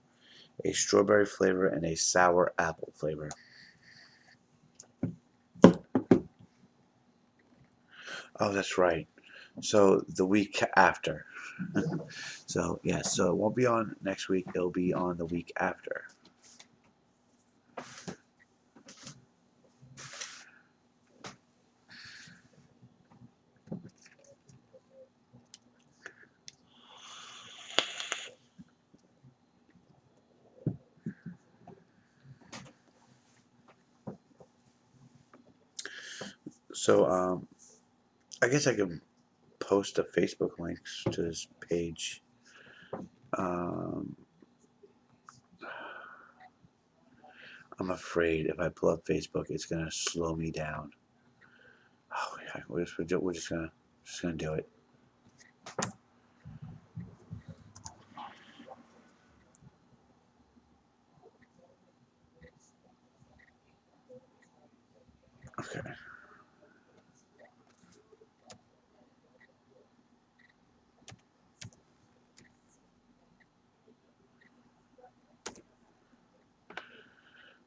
a strawberry flavor, and a sour apple flavor. Oh, that's right. So the week after. So yeah, so it won't be on next week. It'll be on the week after. So I guess I can post the Facebook links to this page. I'm afraid if I pull up Facebook, it's gonna slow me down. Oh yeah, we're just gonna do it. Okay.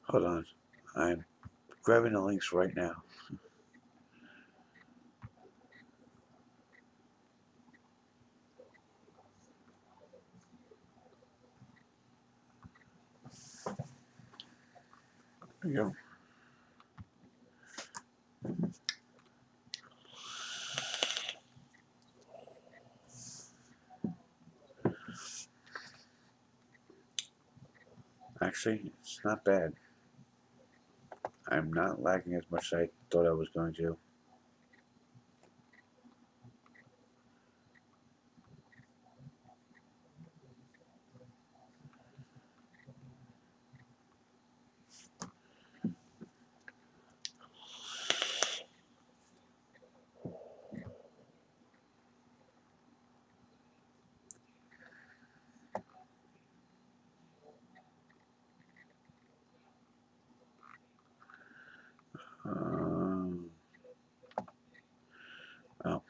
Hold on. I'm grabbing the links right now. There you go. Actually, it's not bad. I'm not lagging as much as I thought I was going to. Oh,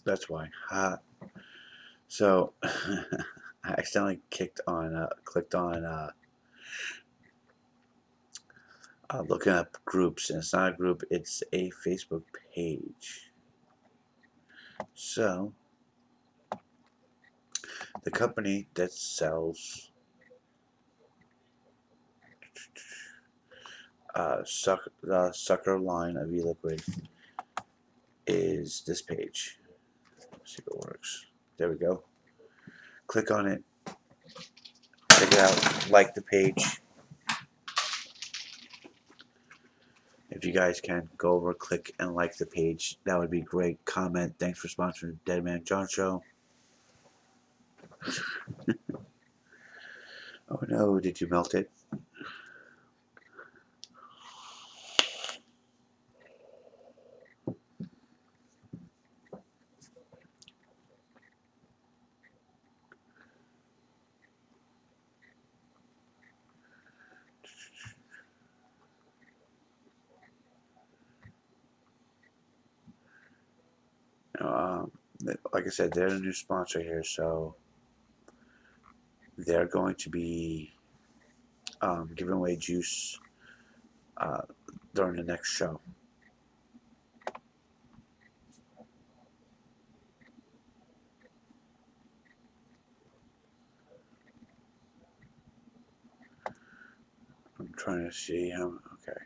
that's why. So I accidentally clicked on looking up groups, and it's not a group; it's a Facebook page. So the company that sells the sucker line of e-liquid is this page. Let's see if it works. There we go. Click on it. Check it out. Like the page. If you guys can, go over, click, and like the page. That would be great. Comment. Thanks for sponsoring Dead Man John Show. Oh no, did you melt it? Like I said, they're the new sponsor here, so they're going to be giving away juice during the next show. I'm trying to see how. Okay.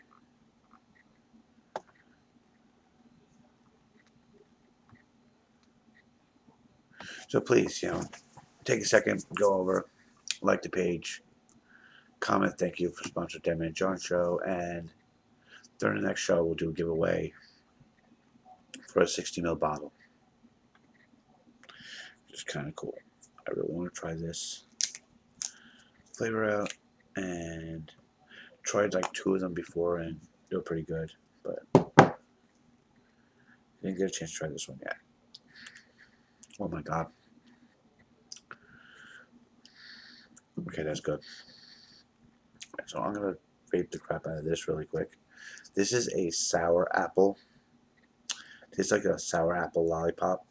So please, take a second, go over, like the page, comment. Thank you for sponsoring Dead Man John Show, and during the next show, we'll do a giveaway for a 60 ml bottle. It's kind of cool. I really want to try this flavor out, and tried like 2 of them before, and they were pretty good, but didn't get a chance to try this one yet. Oh my god. Okay, that's good. So I'm gonna vape the crap out of this really quick. This is a sour apple. Tastes like a sour apple lollipop.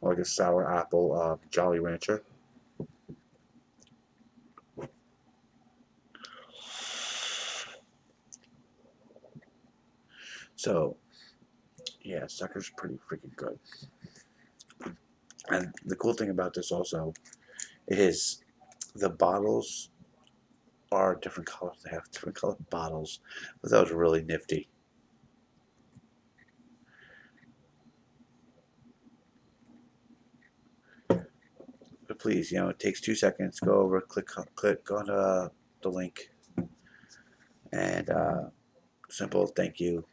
like a sour apple Jolly Rancher. So, yeah, Sucker's pretty freaking good. And the cool thing about this also is the bottles are different colors. They have different colored bottles. But that was really nifty. But please, it takes 2 seconds. Go over, click on the link, and simple thank you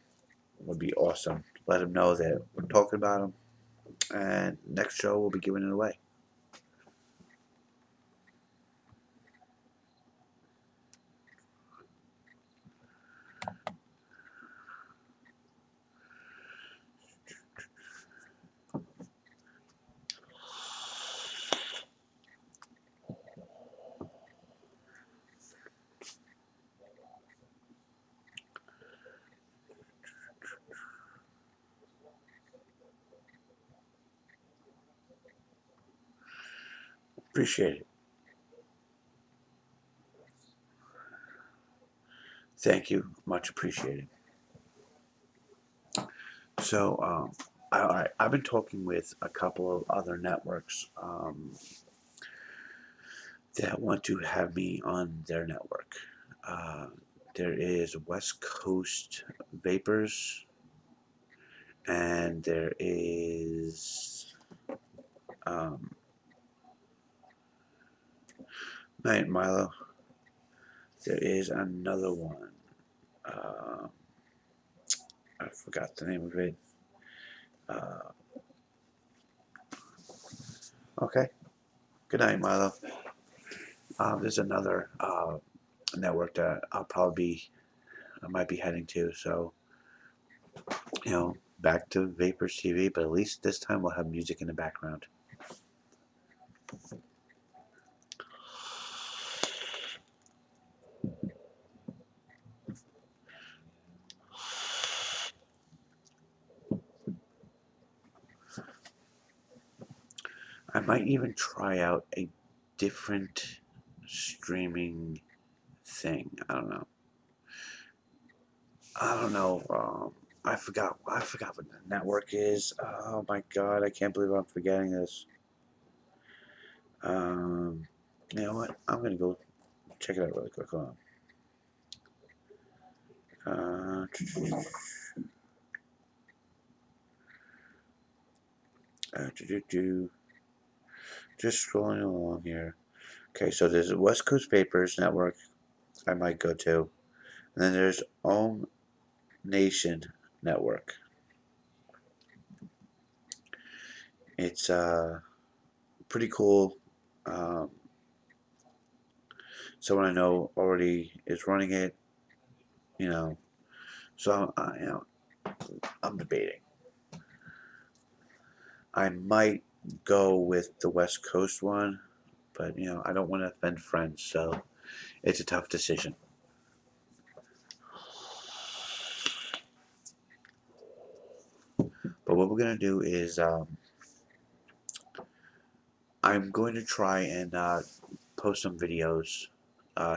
would be awesome. Let them know that we're talking about them, and next show we'll be giving it away. Appreciate it. Thank you. Much appreciated. So, all right, I've been talking with a couple of other networks that want to have me on their network. There is West Coast Vapers, and there is Night Milo. There is another one. I forgot the name of it. Okay. Good night, Milo. There's another network that I might be heading to. So, back to Vapers TV, but at least this time we'll have music in the background. I might even try out a different streaming thing. I don't know. I forgot what the network is. Oh my god, I can't believe I'm forgetting this. You know what? I'm gonna go check it out really quick. Hold on. Just scrolling along here. Okay, so there's a West Coast Vapers network I might go to. And then there's Ohm Nation network. It's pretty cool. Someone I know already is running it. So I'm debating. I might go with the West Coast one, but I don't want to offend friends, so it's a tough decision. But what we're gonna do is I'm going to try and post some videos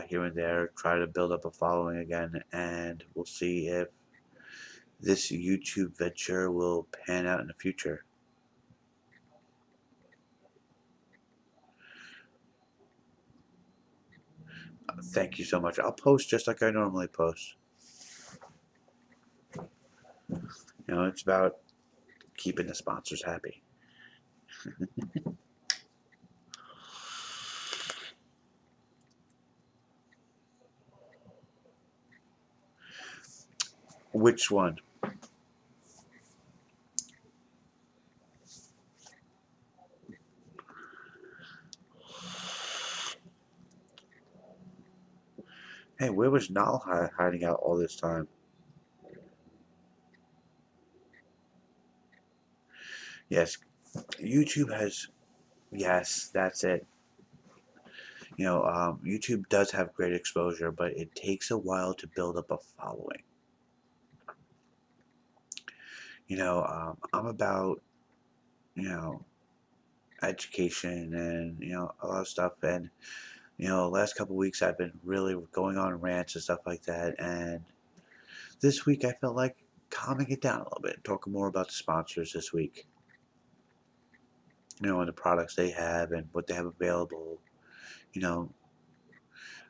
here and there, try to build up a following again, and we'll see if this YouTube venture will pan out in the future. Thank you so much. I'll post just like I normally post. It's about keeping the sponsors happy. Which one? Hey, where was Nal hiding out all this time? Yes, YouTube has. Yes, that's it. YouTube does have great exposure, but it takes a while to build up a following. I'm about, education and a lot of stuff. And last couple weeks I've been really going on rants and stuff like that. And this week I felt like calming it down a little bit, talking more about the sponsors this week. And the products they have and what they have available. I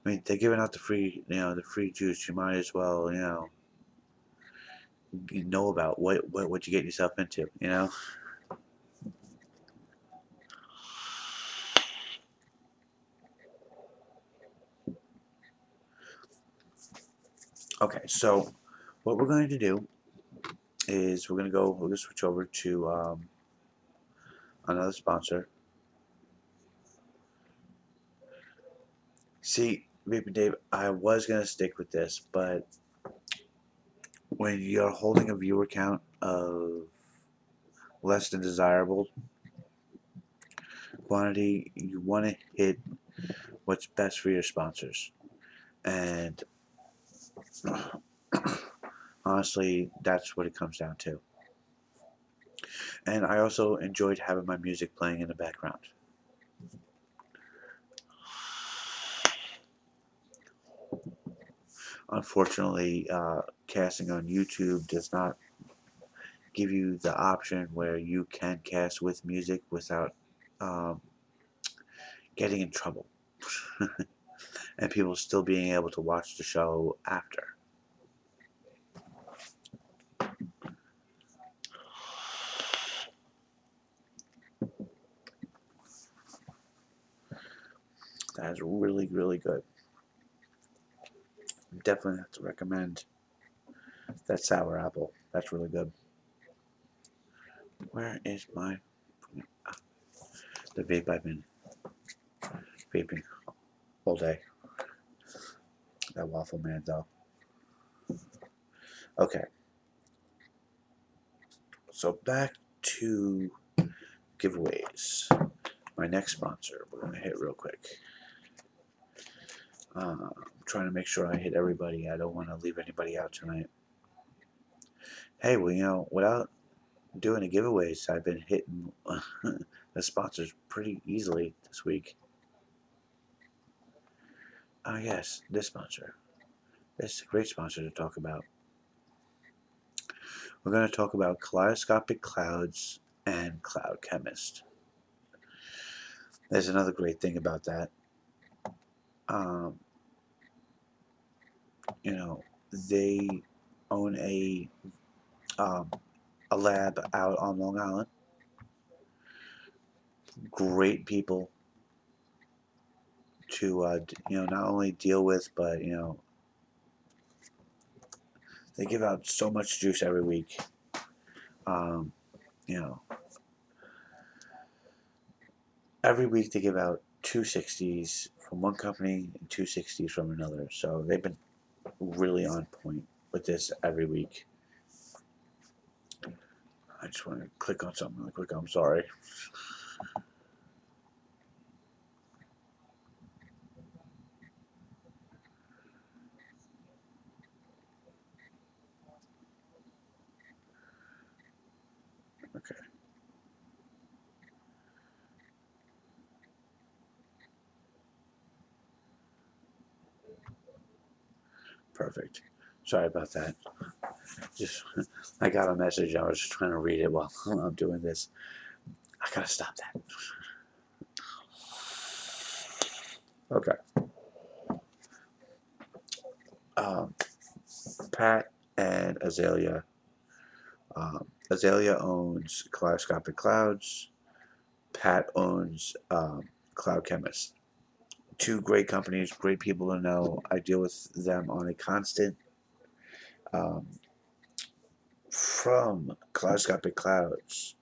mean, they're giving out the free, the free juice. You might as well, know about what you get yourself into. Okay, so what we're going to do is we're going to switch over to another sponsor. See, Vape and Dave, I was going to stick with this, but when you're holding a viewer count of less than desirable quantity, you want to hit what's best for your sponsors. And honestly, that's what it comes down to. And I also enjoyed having my music playing in the background. Unfortunately, casting on YouTube does not give you the option where you can cast with music without getting in trouble. And people still being able to watch the show after. That is really, really good. Definitely have to recommend that sour apple. That's really good. Where is my the vape I've been vaping all day? That Waffle Man though. Okay. So back to giveaways. My next sponsor we're gonna hit real quick. I'm trying to make sure I hit everybody. I don't want to leave anybody out tonight. Hey, well, without doing the giveaways, I've been hitting the sponsors pretty easily this week. Yes, this sponsor. It's a great sponsor to talk about. We're going to talk about Kaleidoscopic Clouds and Cloud Chemist. There's another great thing about that. They own a lab out on Long Island. Great people to not only deal with, but they give out so much juice every week. Every week they give out 260s from one company and 260s from another. So they've been really on point with this every week. I just want to click on something really quick. I'm sorry. Okay. Perfect. Sorry about that. Just I got a message. I was just trying to read it while I'm doing this. I gotta stop that. Okay. Pat and Azalea. Azalea owns Kaleidoscopic Clouds. Pat owns Cloud Chemist. Two great companies, great people to know. I deal with them on a constant. From Kaleidoscopic Clouds,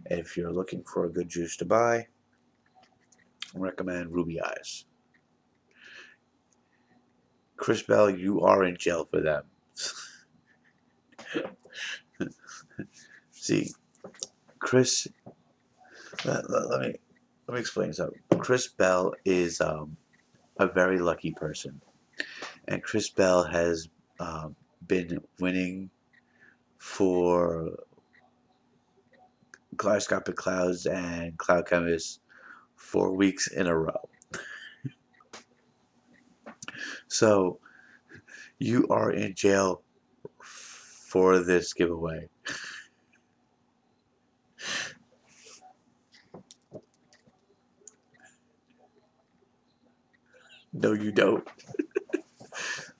if you're looking for a good juice to buy, I recommend Ruby Eyes. Chris Bell, you are in jail for them. See, Chris, let me explain something. Chris Bell is a very lucky person, and Chris Bell has been winning for Kaleidoscopic Clouds and Cloud Chemist 4 weeks in a row. So you are in jail for this giveaway. No, you don't.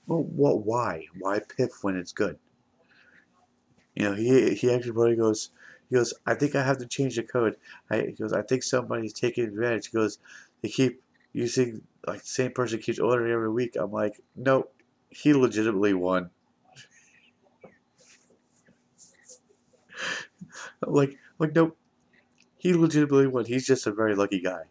Well, what? Why? Why piff when it's good? You know, he actually probably goes. He goes, I think I have to change the code. He goes, I think somebody's taking advantage. He goes, they keep using, like, the same person keeps ordering every week. I'm like, no, he legitimately won. I'm like, nope, he legitimately won. He's just a very lucky guy.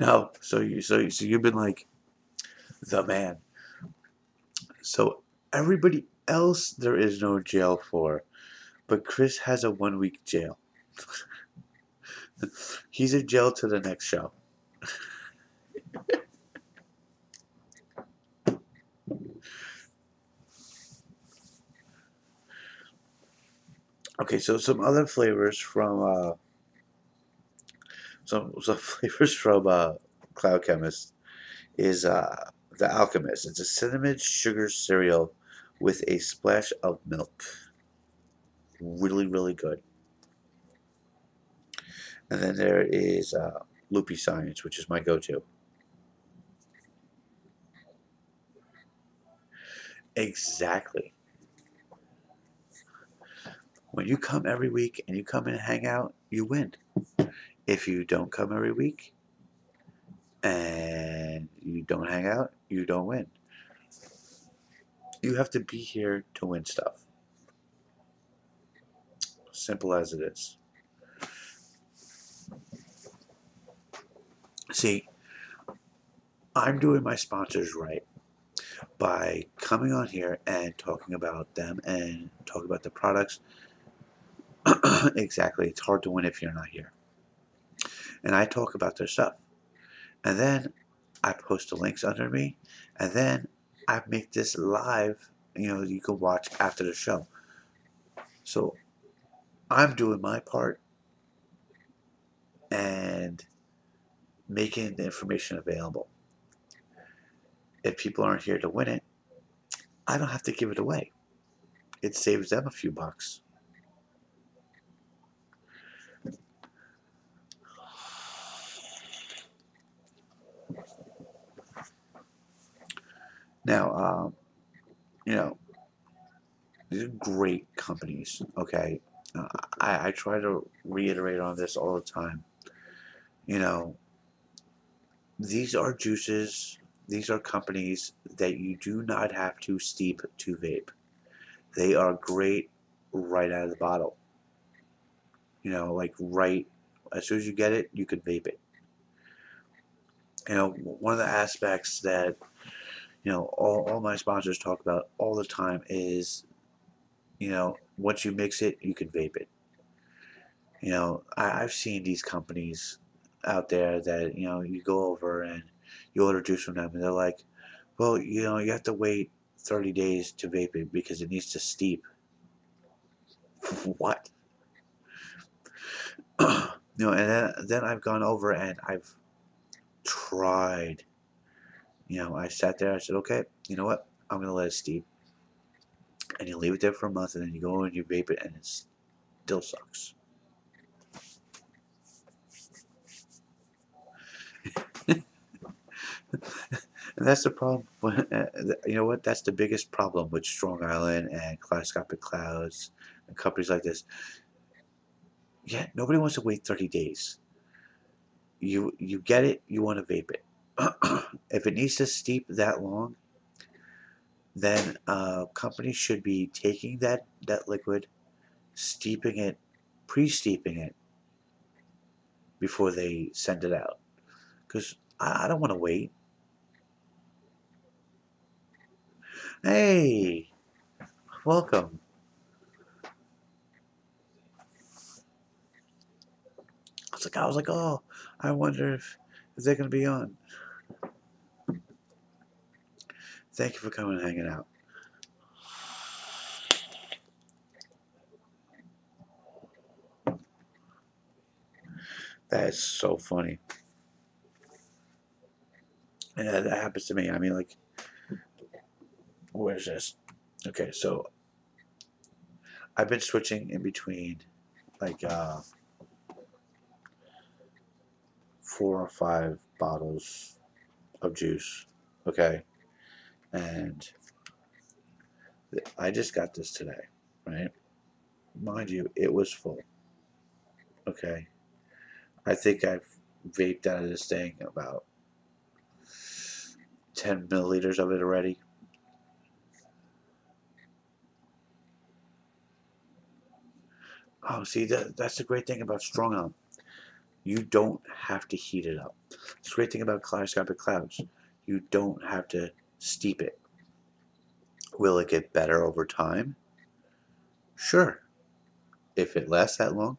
No, so you've been like the man. So everybody else there is no jail for, but Chris has a 1 week jail. He's in jail to the next show. Okay, so some other flavors from some flavors from Cloud Chemist is the Alchemist. It's a cinnamon sugar cereal with a splash of milk. Really, really good. And then there is Loopy Science, which is my go-to. Exactly. When you come every week and you come and hang out, you win. If you don't come every week and you don't hang out, you don't win. You have to be here to win stuff. Simple as it is. See, I'm doing my sponsors right by coming on here and talking about them and talking about the products. Exactly. It's hard to win if you're not here. And I talk about their stuff. And then I post the links under me. And then I make this live, you can watch after the show. So I'm doing my part and making the information available. If people aren't here to win it, I don't have to give it away. It saves them a few bucks. Now, these are great companies, okay? I try to reiterate on this all the time. These are juices, these are companies that you do not have to steep to vape. They are great right out of the bottle. Like right as soon as you get it, you can vape it. One of the aspects that all my sponsors talk about all the time is once you mix it, you can vape it. I've seen these companies out there that you go over and you order juice from them and they're like, well, you have to wait 30 days to vape it because it needs to steep. What? And then I've gone over and I've tried. I sat there, I said, okay, you know what, I'm gonna let it steep. And you leave it there for a month and then you go and you vape it and it still sucks. And that's the problem. You know what? That's the biggest problem with Strong Island and Kaleidoscopic Clouds and companies like this. Yeah, nobody wants to wait 30 days. You get it, you want to vape it. If it needs to steep that long, then companies should be taking that liquid, steeping it, pre-steeping it before they send it out. Because I don't want to wait. Hey, Welcome. I was like, oh, I wonder if they're gonna be on. Thank you for coming and hanging out. That is so funny. Yeah, that happens to me. I mean, like, where's this? Okay, so I've been switching in between, like, 4 or 5 bottles of juice. Okay, and I just got this today, right? Mind you, it was full. Okay, I think I've vaped out of this thing about 10 milliliters of it already. Oh, see, that's the great thing about strong arm. You don't have to heat it up. It's the great thing about kaleidoscopic clouds. You don't have to steep it. Will it get better over time? Sure. If it lasts that long.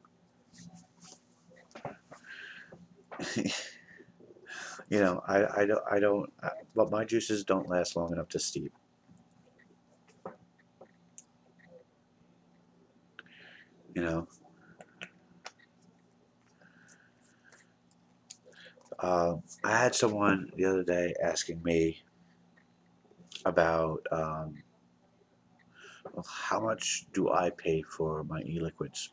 You know, I don't, but my juices don't last long enough to steep. You know, I had someone the other day asking me about well, how much do I pay for my e-liquids,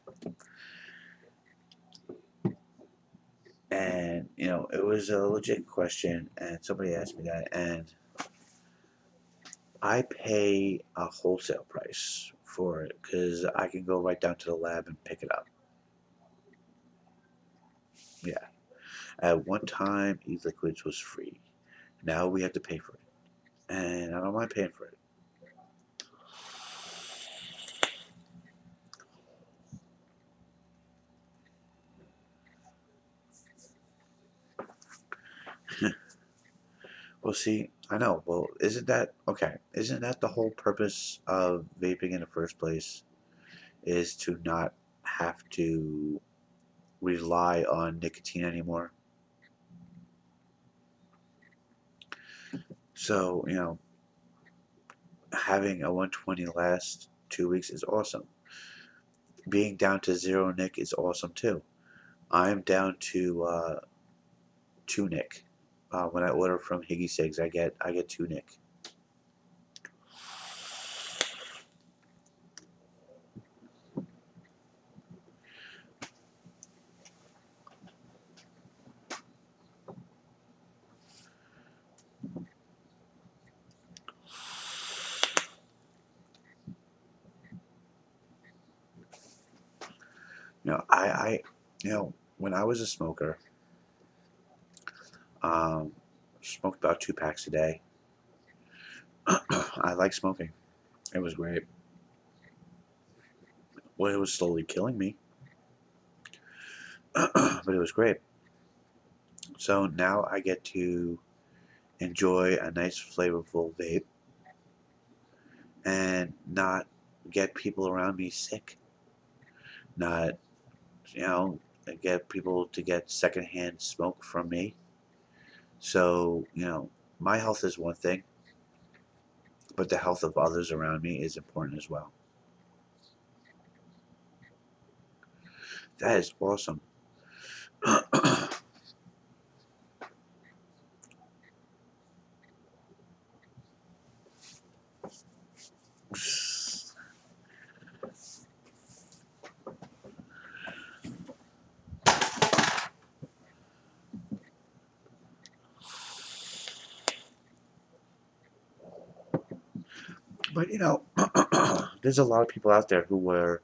and you know, it was a legit question, and somebody asked me that, and I pay a wholesale price for it because I can go right down to the lab and pick it up. Yeah. At one time, e-liquids was free. Now we have to pay for it, and I don't mind paying for it. Well, see, I know. Well, isn't that okay? Isn't that the whole purpose of vaping in the first place? Is to not have to rely on nicotine anymore. So, you know, having a 120 last 2 weeks is awesome. Being down to zero nick is awesome too. I'm down to 2 nick. When I order from HIGGYCIGS, I get 2 nick. You know, you know, when I was a smoker, um, smoked about 2 packs a day. I like smoking. It was great. Well, it was slowly killing me, but it was great. So now I get to enjoy a nice flavorful vape and not get people around me sick. Not, you know, get people to get secondhand smoke from me. So, you know, my health is one thing, but the health of others around me is important as well. That is awesome. But you know, there's a lot of people out there who were,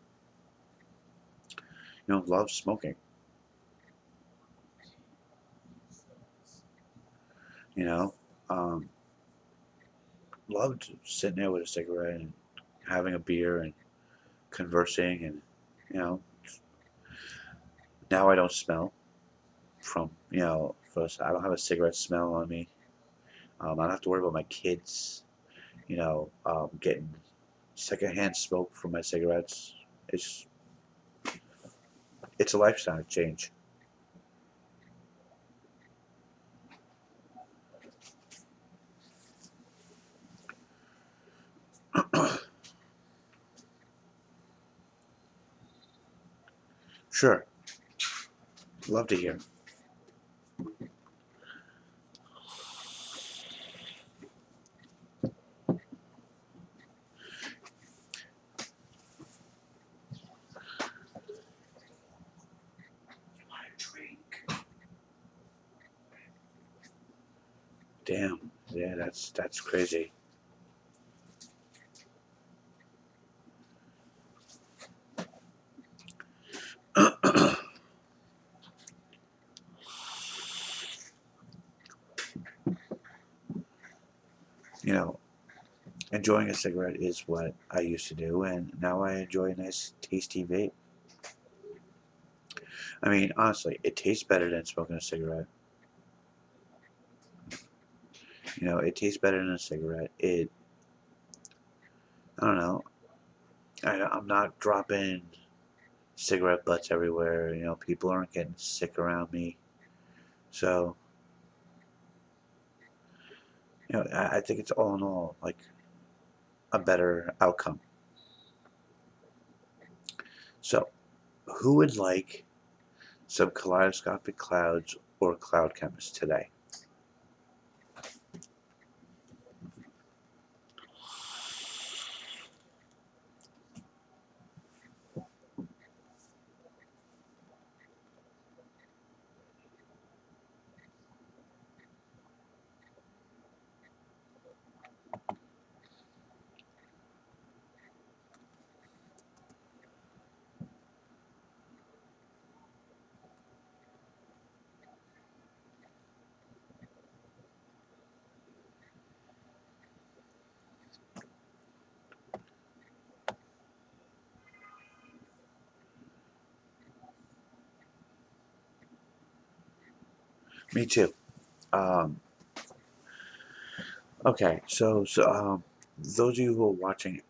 you know, love smoking. You know, um, loved sitting there with a cigarette and having a beer and conversing, and you know, now I don't smell from, you know, first I don't have a cigarette smell on me. I don't have to worry about my kids, you know, getting secondhand smoke from my cigarettes. It's a lifestyle change. Sure, love to hear. Damn, yeah, that's crazy. You know, enjoying a cigarette is what I used to do, and now I enjoy a nice, tasty vape. I mean, honestly, it tastes better than smoking a cigarette. You know, it tastes better than a cigarette. I don't know. I'm not dropping cigarette butts everywhere. You know, people aren't getting sick around me. So, you know, I think it's all in all like a better outcome. So, who would like some kaleidoscopic clouds or cloud chemist today? Me too. Um, okay, those of you who are watching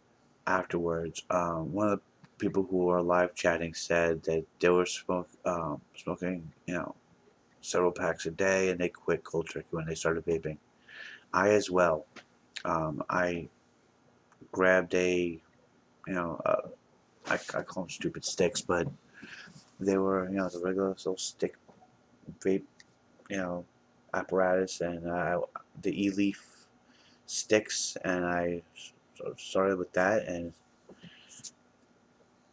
afterwards, one of the people who were live chatting said that they were smoking, you know, several packs a day, and they quit cold turkey when they started vaping. I as well. I grabbed you know, I call them stupid sticks, but they were, you know, the regular little stick vape, you know, apparatus, and the e-leaf sticks, and I sort of started with that and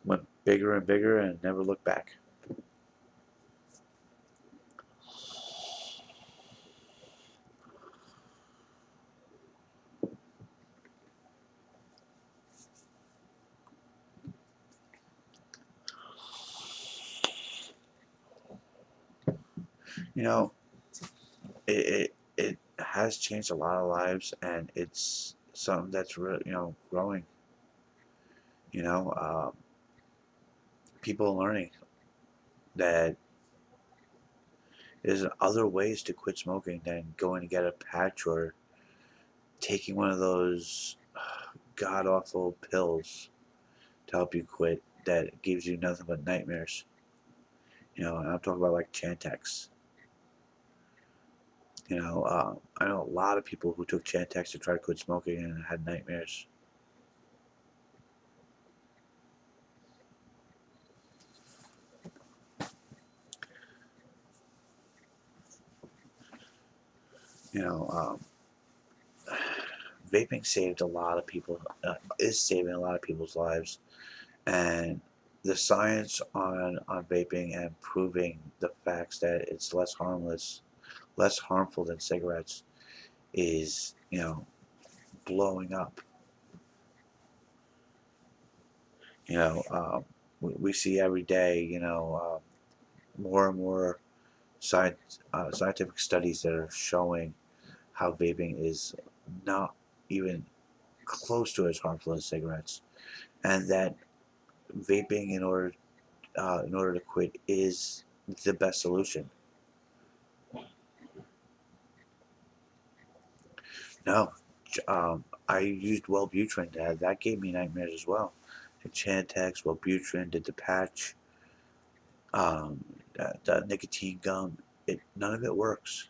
went bigger and bigger and never looked back. You know, it has changed a lot of lives, and it's something that's really, you know, growing. You know, people are learning that there's other ways to quit smoking than going to get a patch or taking one of those god awful pills to help you quit that gives you nothing but nightmares. You know, and I'm talking about like Chantix. You know, I know a lot of people who took Chantix to try to quit smoking and had nightmares. You know, vaping saved a lot of people, is saving a lot of people's lives, and the science on vaping and proving the facts that it's less harmful than cigarettes is, you know, blowing up. You know, we see every day, you know, more and more scientific studies that are showing how vaping is not even close to as harmful as cigarettes, and that vaping in order to quit is the best solution. No, I used Wellbutrin. That gave me nightmares as well. The Chantix, Wellbutrin, did the patch, the nicotine gum. None of it works.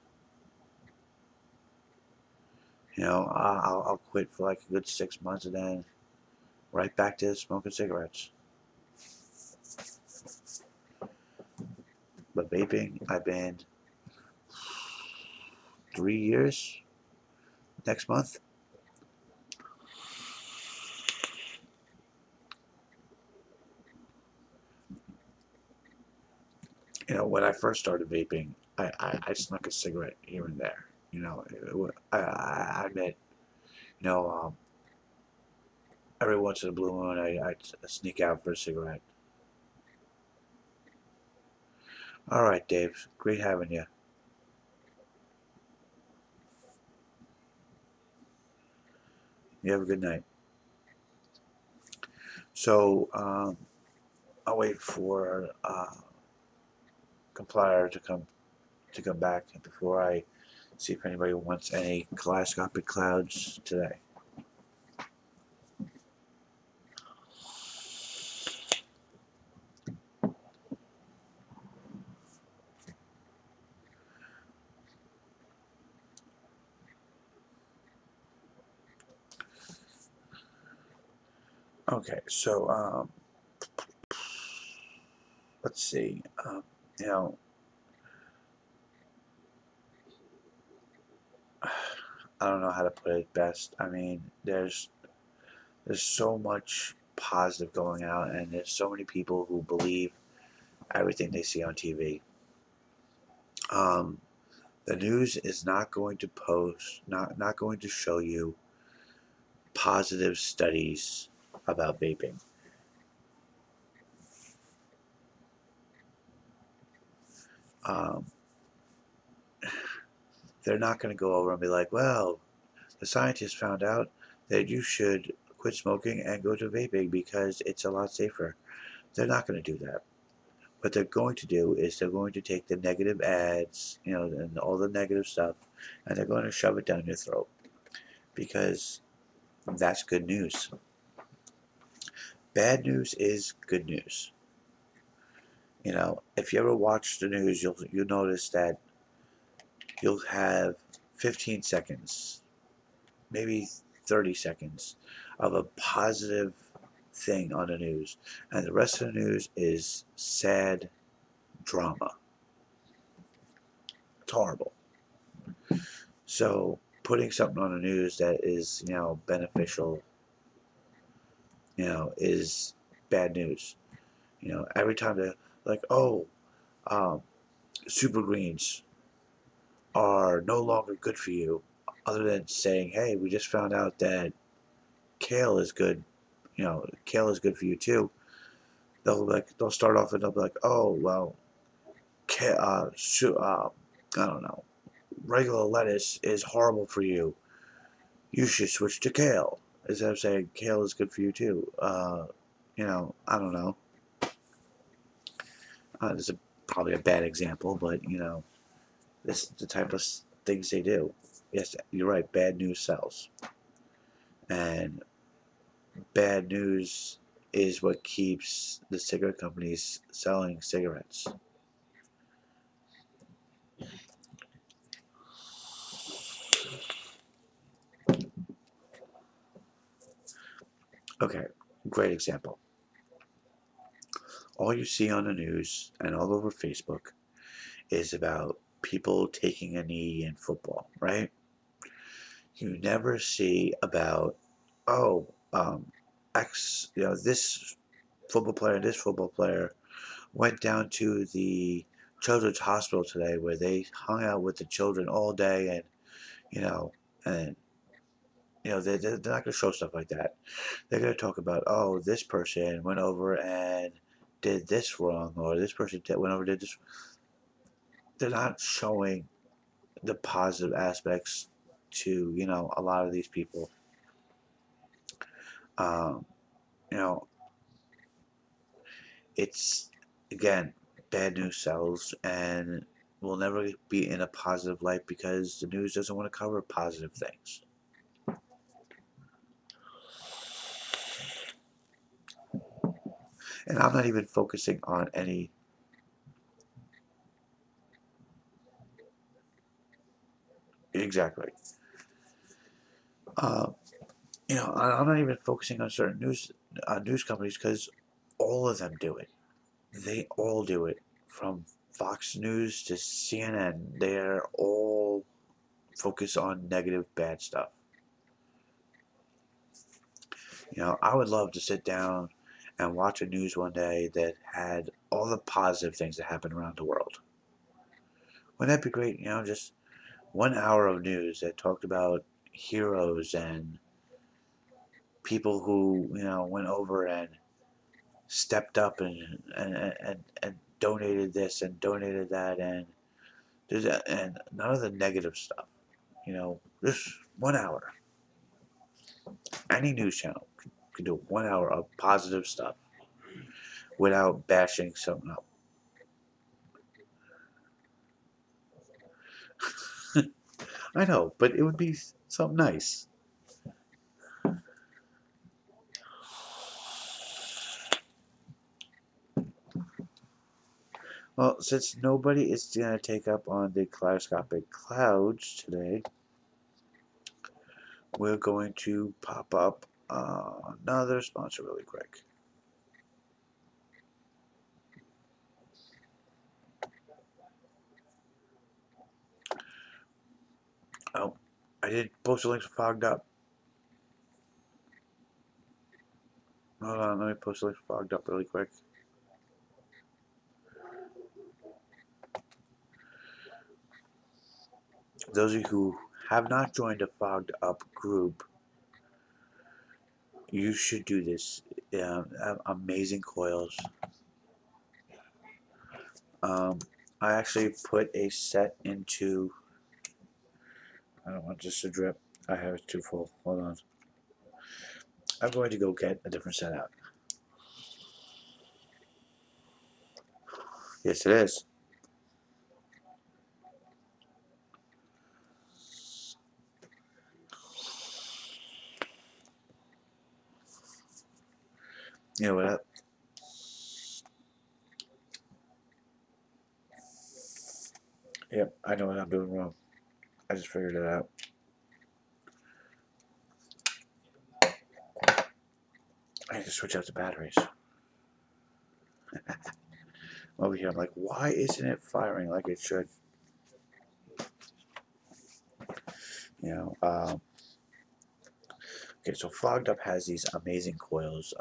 You know, I'll quit for like a good 6 months and then right back to smoking cigarettes. But vaping, I've been 3 years next month. You know, when I first started vaping, I snuck a cigarette here and there. You know, I admit, you know, every once in a blue moon, I sneak out for a cigarette. All right, Dave. Great having you. You have a good night. So, I'll wait for complier to come back before I see if anybody wants any kaleidoscopic clouds today. Okay, so let's see. You know, I don't know how to put it best. I mean, there's so much positive going out, and there's so many people who believe everything they see on TV. The news is not going to not going to show you positive studies about vaping. Um, they're not going to go over and be like, well, the scientists found out that you should quit smoking and go to vaping because it's a lot safer. They're not going to do that. What they're going to do is they're going to take the negative ads, you know, and all the negative stuff, and they're going to shove it down your throat because that's good news. Bad news is good news. You know, if you ever watch the news, you'll notice that you'll have 15 seconds, maybe 30 seconds of a positive thing on the news, and the rest of the news is sad drama. It's horrible. So putting something on the news that is, you know, beneficial, you know, is bad news. You know, every time they're like, oh, super greens are no longer good for you, other than saying, hey, we just found out that kale is good, you know, kale is good for you too. They'll start off and they'll be like, oh, well, I don't know, regular lettuce is horrible for you. You should switch to kale. Instead of saying kale is good for you too. You know, I don't know. This is probably a bad example, but you know, this is the type of things they do. Yes, you're right. Bad news sells, and bad news is what keeps the cigarette companies selling cigarettes. Okay, great example. All you see on the news and all over Facebook is about people taking a knee in football, right? You never see about, oh, you know, this football player went down to the children's hospital today where they hung out with the children all day, and you know, and you know, they're not going to show stuff like that. They're going to talk about, oh, this person went over and did this wrong, or this person went over and did this. They're not showing the positive aspects to, you know, a lot of these people. Um, you know, it's, again, bad news sells, and will never be in a positive light because the news doesn't want to cover positive things. And I'm not even focusing on any exactly. You know, I'm not even focusing on certain news companies because all of them do it. They all do it, from Fox News to CNN. They're all focused on negative, bad stuff. You know, I would love to sit down and watch a news one day that had all the positive things that happen around the world. Wouldn't that be great? You know, just 1 hour of news that talked about heroes and people who, you know, went over and stepped up and donated this and donated that and none of the negative stuff. You know, just 1 hour. Any news channel can do 1 hour of positive stuff without bashing something up. I know, but it would be something nice. Well, since nobody is going to take up on the kaleidoscopic clouds today, we're going to pop up another sponsor really quick. Oh, I did post the links fogged up. Hold on, let me post the links fogged up really quick. Those of you who have not joined a fogged up group, you should do this. Amazing coils. I actually put a set into. I don't want this to drip. I have it too full. Hold on. I'm going to go get a different set out. Yes, it is. You know what? Yep, I know what I'm doing wrong. I just figured it out. I need to switch out the batteries. Over here, I'm like, why isn't it firing like it should? You know, okay, so Fogged Up has these amazing coils.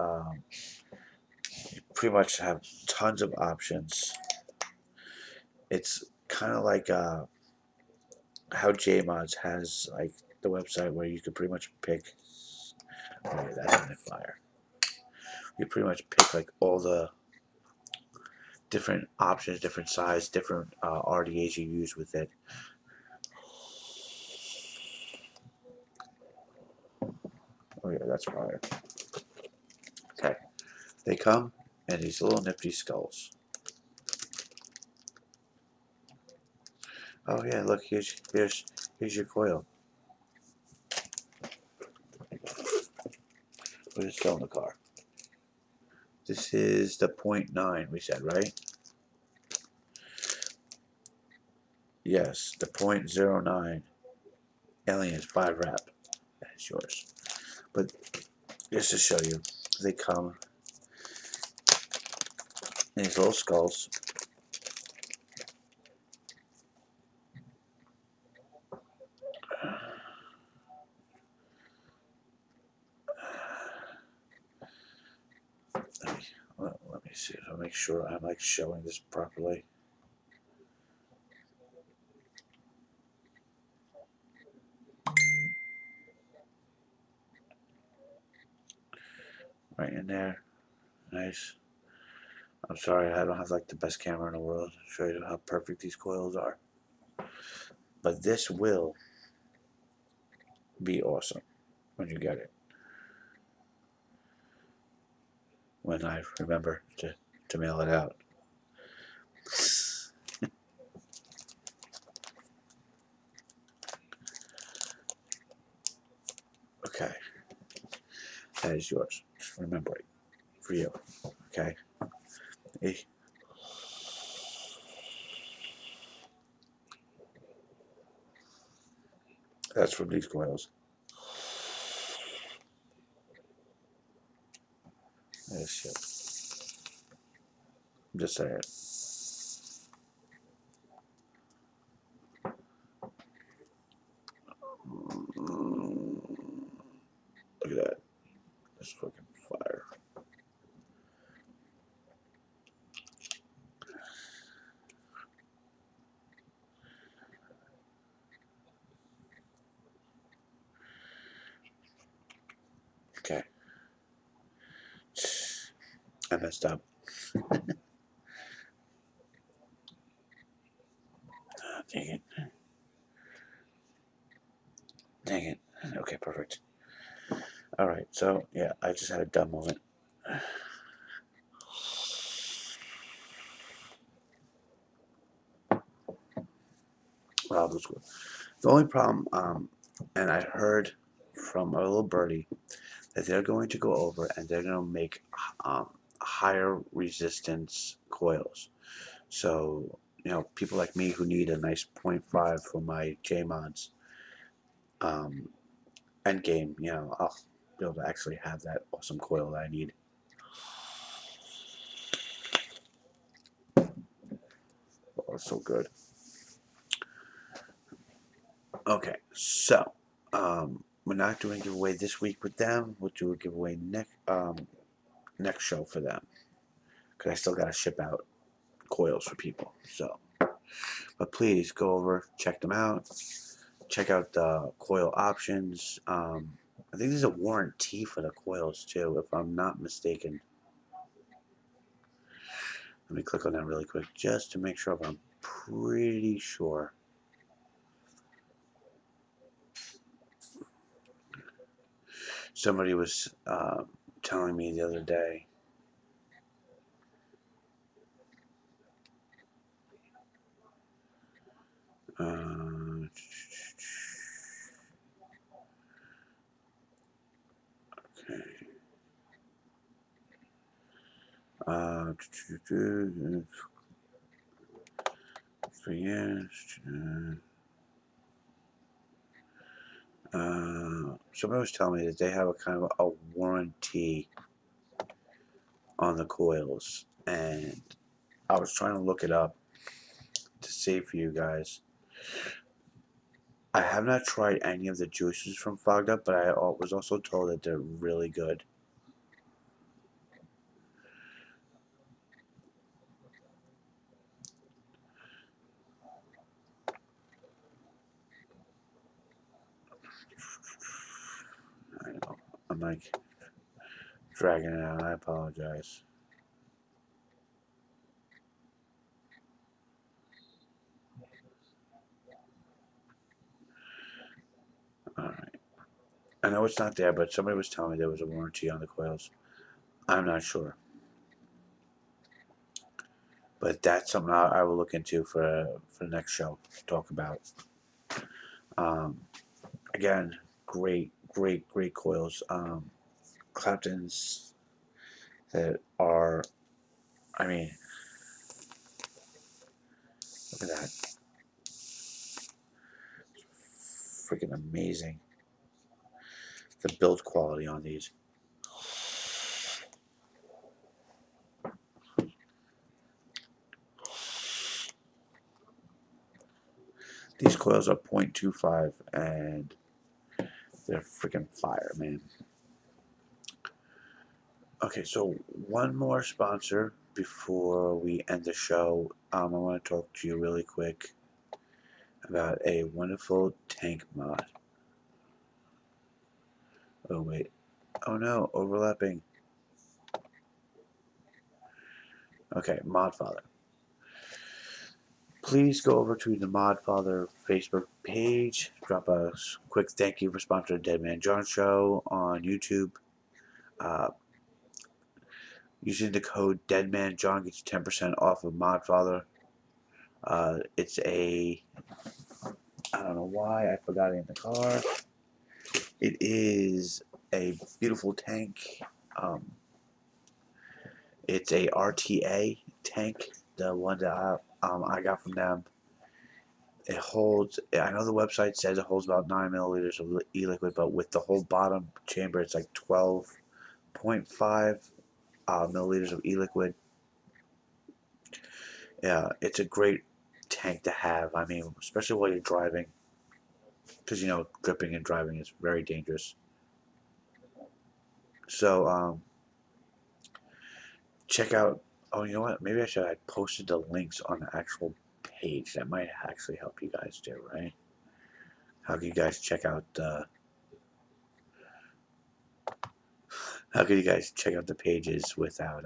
You pretty much have tons of options. It's kind of like how JMODZ has like the website where you could pretty much pick. Oh yeah, that's in the fire. You pretty much pick like all the different options, different size, different RDAs you use with it. Oh yeah, that's fire. Okay, they come in these little nifty skulls. Oh yeah, look, here's your coil. Put it still in the car. This is the 0.9 we said, right? Yes, the 0.09 Aliens 5 wrap. That is yours. But just to show you, they come in these little skulls. Let me see if I make sure I'm like showing this properly. Right in there. Nice. I'm sorry, I don't have like the best camera in the world to show you how perfect these coils are. But this will be awesome when you get it. When I remember to mail it out. Okay. That is yours. Just remember it. For you. Okay? Eh. That's from these coils. This shit. I'm just saying. Look at that. That's fucking fire. Okay. I messed up. Dang it. Dang it. Okay, perfect. Alright, so, yeah, I just had a dumb moment. Well, this was the only problem, and I heard from a little birdie that they're going to go over and they're going to make higher resistance coils. So, you know, people like me who need a nice 0.5 for my JMODZ end game, you know, I'll be able to actually have that awesome coil that I need. Oh, it's so good. Okay, so we're not doing a giveaway this week with them. We'll do a giveaway next show for them, because I still got to ship out coils for people. So, but please go over, check them out, check out the coil options. I think there's a warranty for the coils too, if I'm not mistaken. Let me click on that really quick just to make sure, but I'm pretty sure. Somebody was telling me the other day. For years. Somebody was telling me that they have a kind of a warranty on the coils, and I was trying to look it up to see for you guys. I have not tried any of the juices from Fogged Up, but I was also told that they're really good. I know. I'm like dragging it out. I apologize. Alright. I know it's not there, but somebody was telling me there was a warranty on the coils. I'm not sure. But that's something I will look into for the next show to talk about. Again, great coils. Claptons that are, I mean, look at that. Freaking amazing. The build quality on these. These coils are 0.25 and they're freaking fire, man. Okay, so one more sponsor before we end the show. I want to talk to you really quick about a wonderful tank mod. Oh, wait. Oh, no. Overlapping. Okay, MODFATHER. Please go over to the MODFATHER Facebook page. Drop a quick thank you for sponsoring Dead Man John Show on YouTube. Using the code DeadmanJohn gets you 10% off of MODFATHER. It's a... I don't know why I forgot it in the car. It is a beautiful tank. It's a RTA. tank, the one that I got from them, it holds, I know the website says it holds about 9 milliliters of e-liquid, but with the whole bottom chamber, it's like 12.5 milliliters of e-liquid. Yeah, it's a great tank to have. I mean, especially while you're driving, because you know gripping and driving is very dangerous. So check out. Oh, you know what? Maybe I should have posted the links on the actual page. That might actually help you guys too, right? How can you guys check out? How can you guys check out the pages without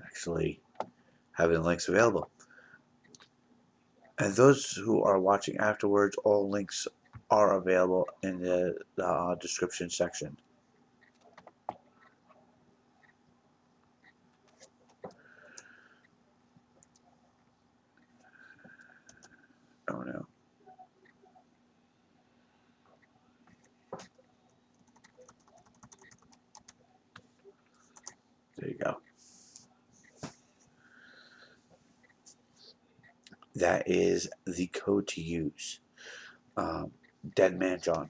actually having the links available? And those who are watching afterwards, all links are available in the description section. Oh no. There you go. That is the code to use. Dead Man John.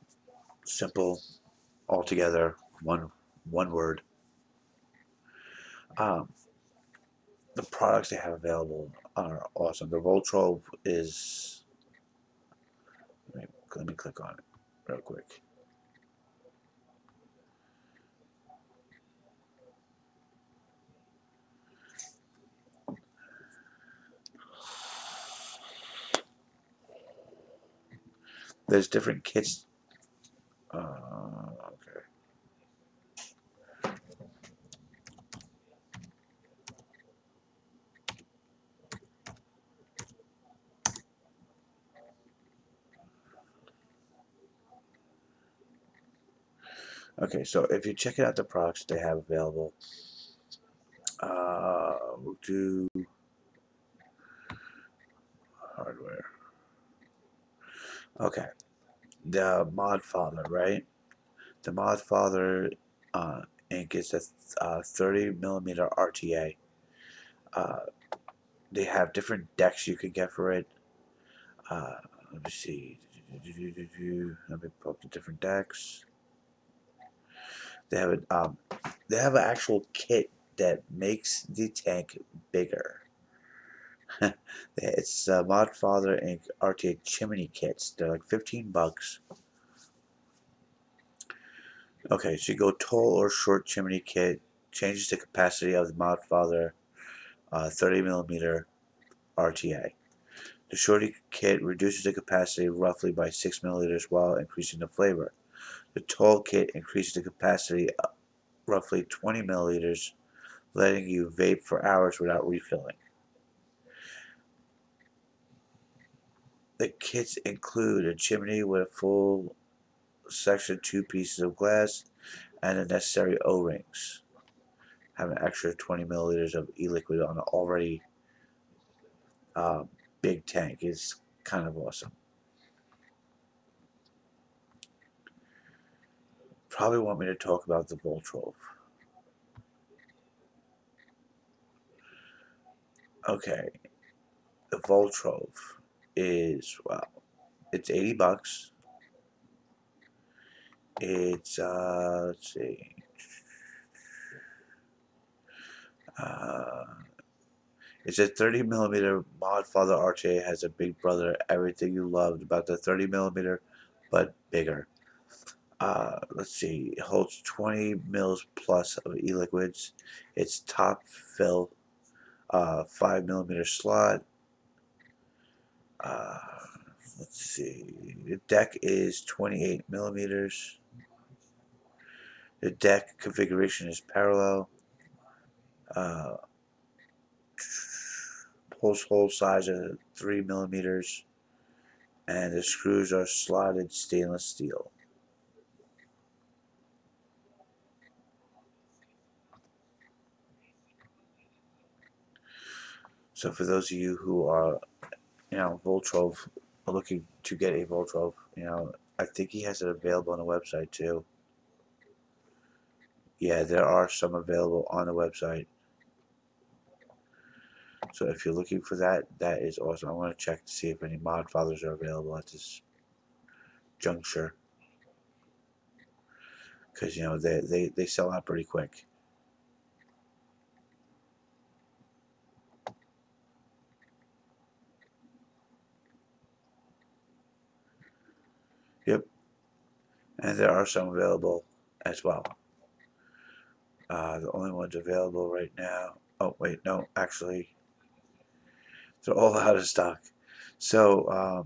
Simple, altogether, one word. The products they have available are awesome. The Voltrove is. Let me click on it real quick. There's different kits. Okay. Okay, so if you check out the products they have available, we'll do hardware. Okay, the MODFATHER, right? The MODFATHER ink is a 30 millimeter RTA. They have different decks you can get for it. Let me see. Let me pull up the different decks. They have they have an actual kit that makes the tank bigger. It's MODFATHER Inc. RTA chimney kits. They're like $15. Okay, so you go tall or short chimney kit. Changes the capacity of the MODFATHER 30 millimeter RTA. The shorty kit reduces the capacity roughly by 6 milliliters while increasing the flavor. The tall kit increases the capacity roughly 20 milliliters, letting you vape for hours without refilling. The kits include a chimney with a full section 2 pieces of glass and the necessary O-rings. Have an extra 20 milliliters of e-liquid on an already big tank is kind of awesome. Probably want me to talk about the Voltrove. Okay, the Voltrove is, well, it's $80. It's let's see. It's a 30 millimeter MODFATHER RTA, has a big brother, everything you loved about the 30 millimeter, but bigger. Let's see. It holds 20 mils plus of e-liquids. It's top fill, 5 millimeter slot. Let's see. The deck is 28 millimeters. The deck configuration is parallel. Post hole size of 3 millimeters, and the screws are slotted stainless steel. So for those of you who are, Voltrove, looking to get a Voltrove, I think he has it available on the website too. Yeah, there are some available on the website. So if you're looking for that, that is awesome. I want to check to see if any MODFATHERs are available at this juncture, because you know they sell out pretty quick. Yep, and there are some available as well. The only ones available right now. Oh wait, no, actually, they're all out of stock. So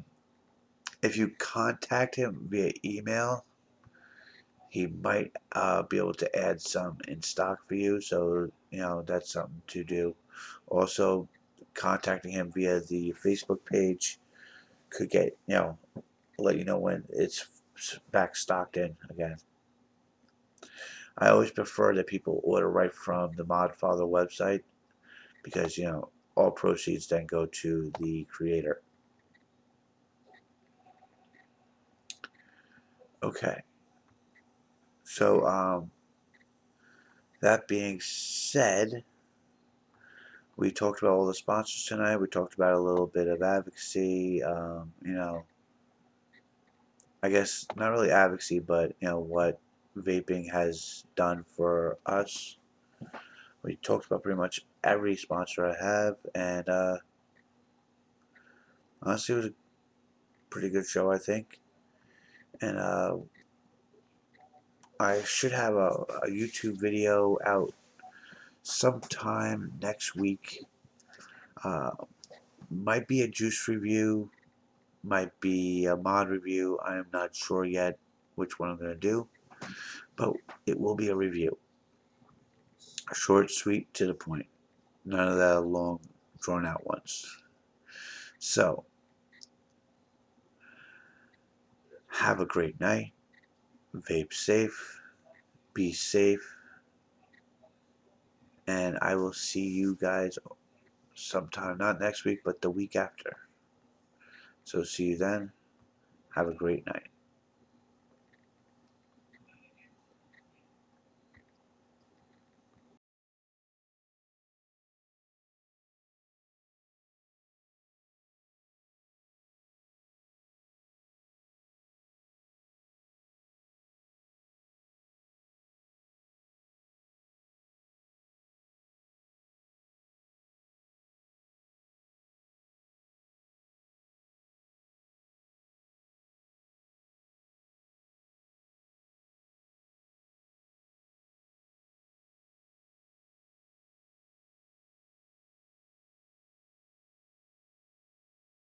if you contact him via email, he might be able to add some in stock for you. So you know that's something to do. Also, contacting him via the Facebook page could get let you know when it's back stocked in again. I always prefer that people order right from the MODFATHER website because all proceeds then go to the creator. Okay. So that being said, we talked about all the sponsors tonight. We talked about a little bit of advocacy. I guess not really advocacy, but what vaping has done for us. We talked about pretty much every sponsor I have, and honestly, it was a pretty good show, I think. And I should have a YouTube video out sometime next week. Might be a juice review, might be a mod review. I am not sure yet which one I'm going to do, but it will be a review. Short, sweet, to the point. None of that long, drawn out ones. So, have a great night. Vape safe. Be safe. And I will see you guys sometime, not next week, but the week after. So see you then. Have a great night.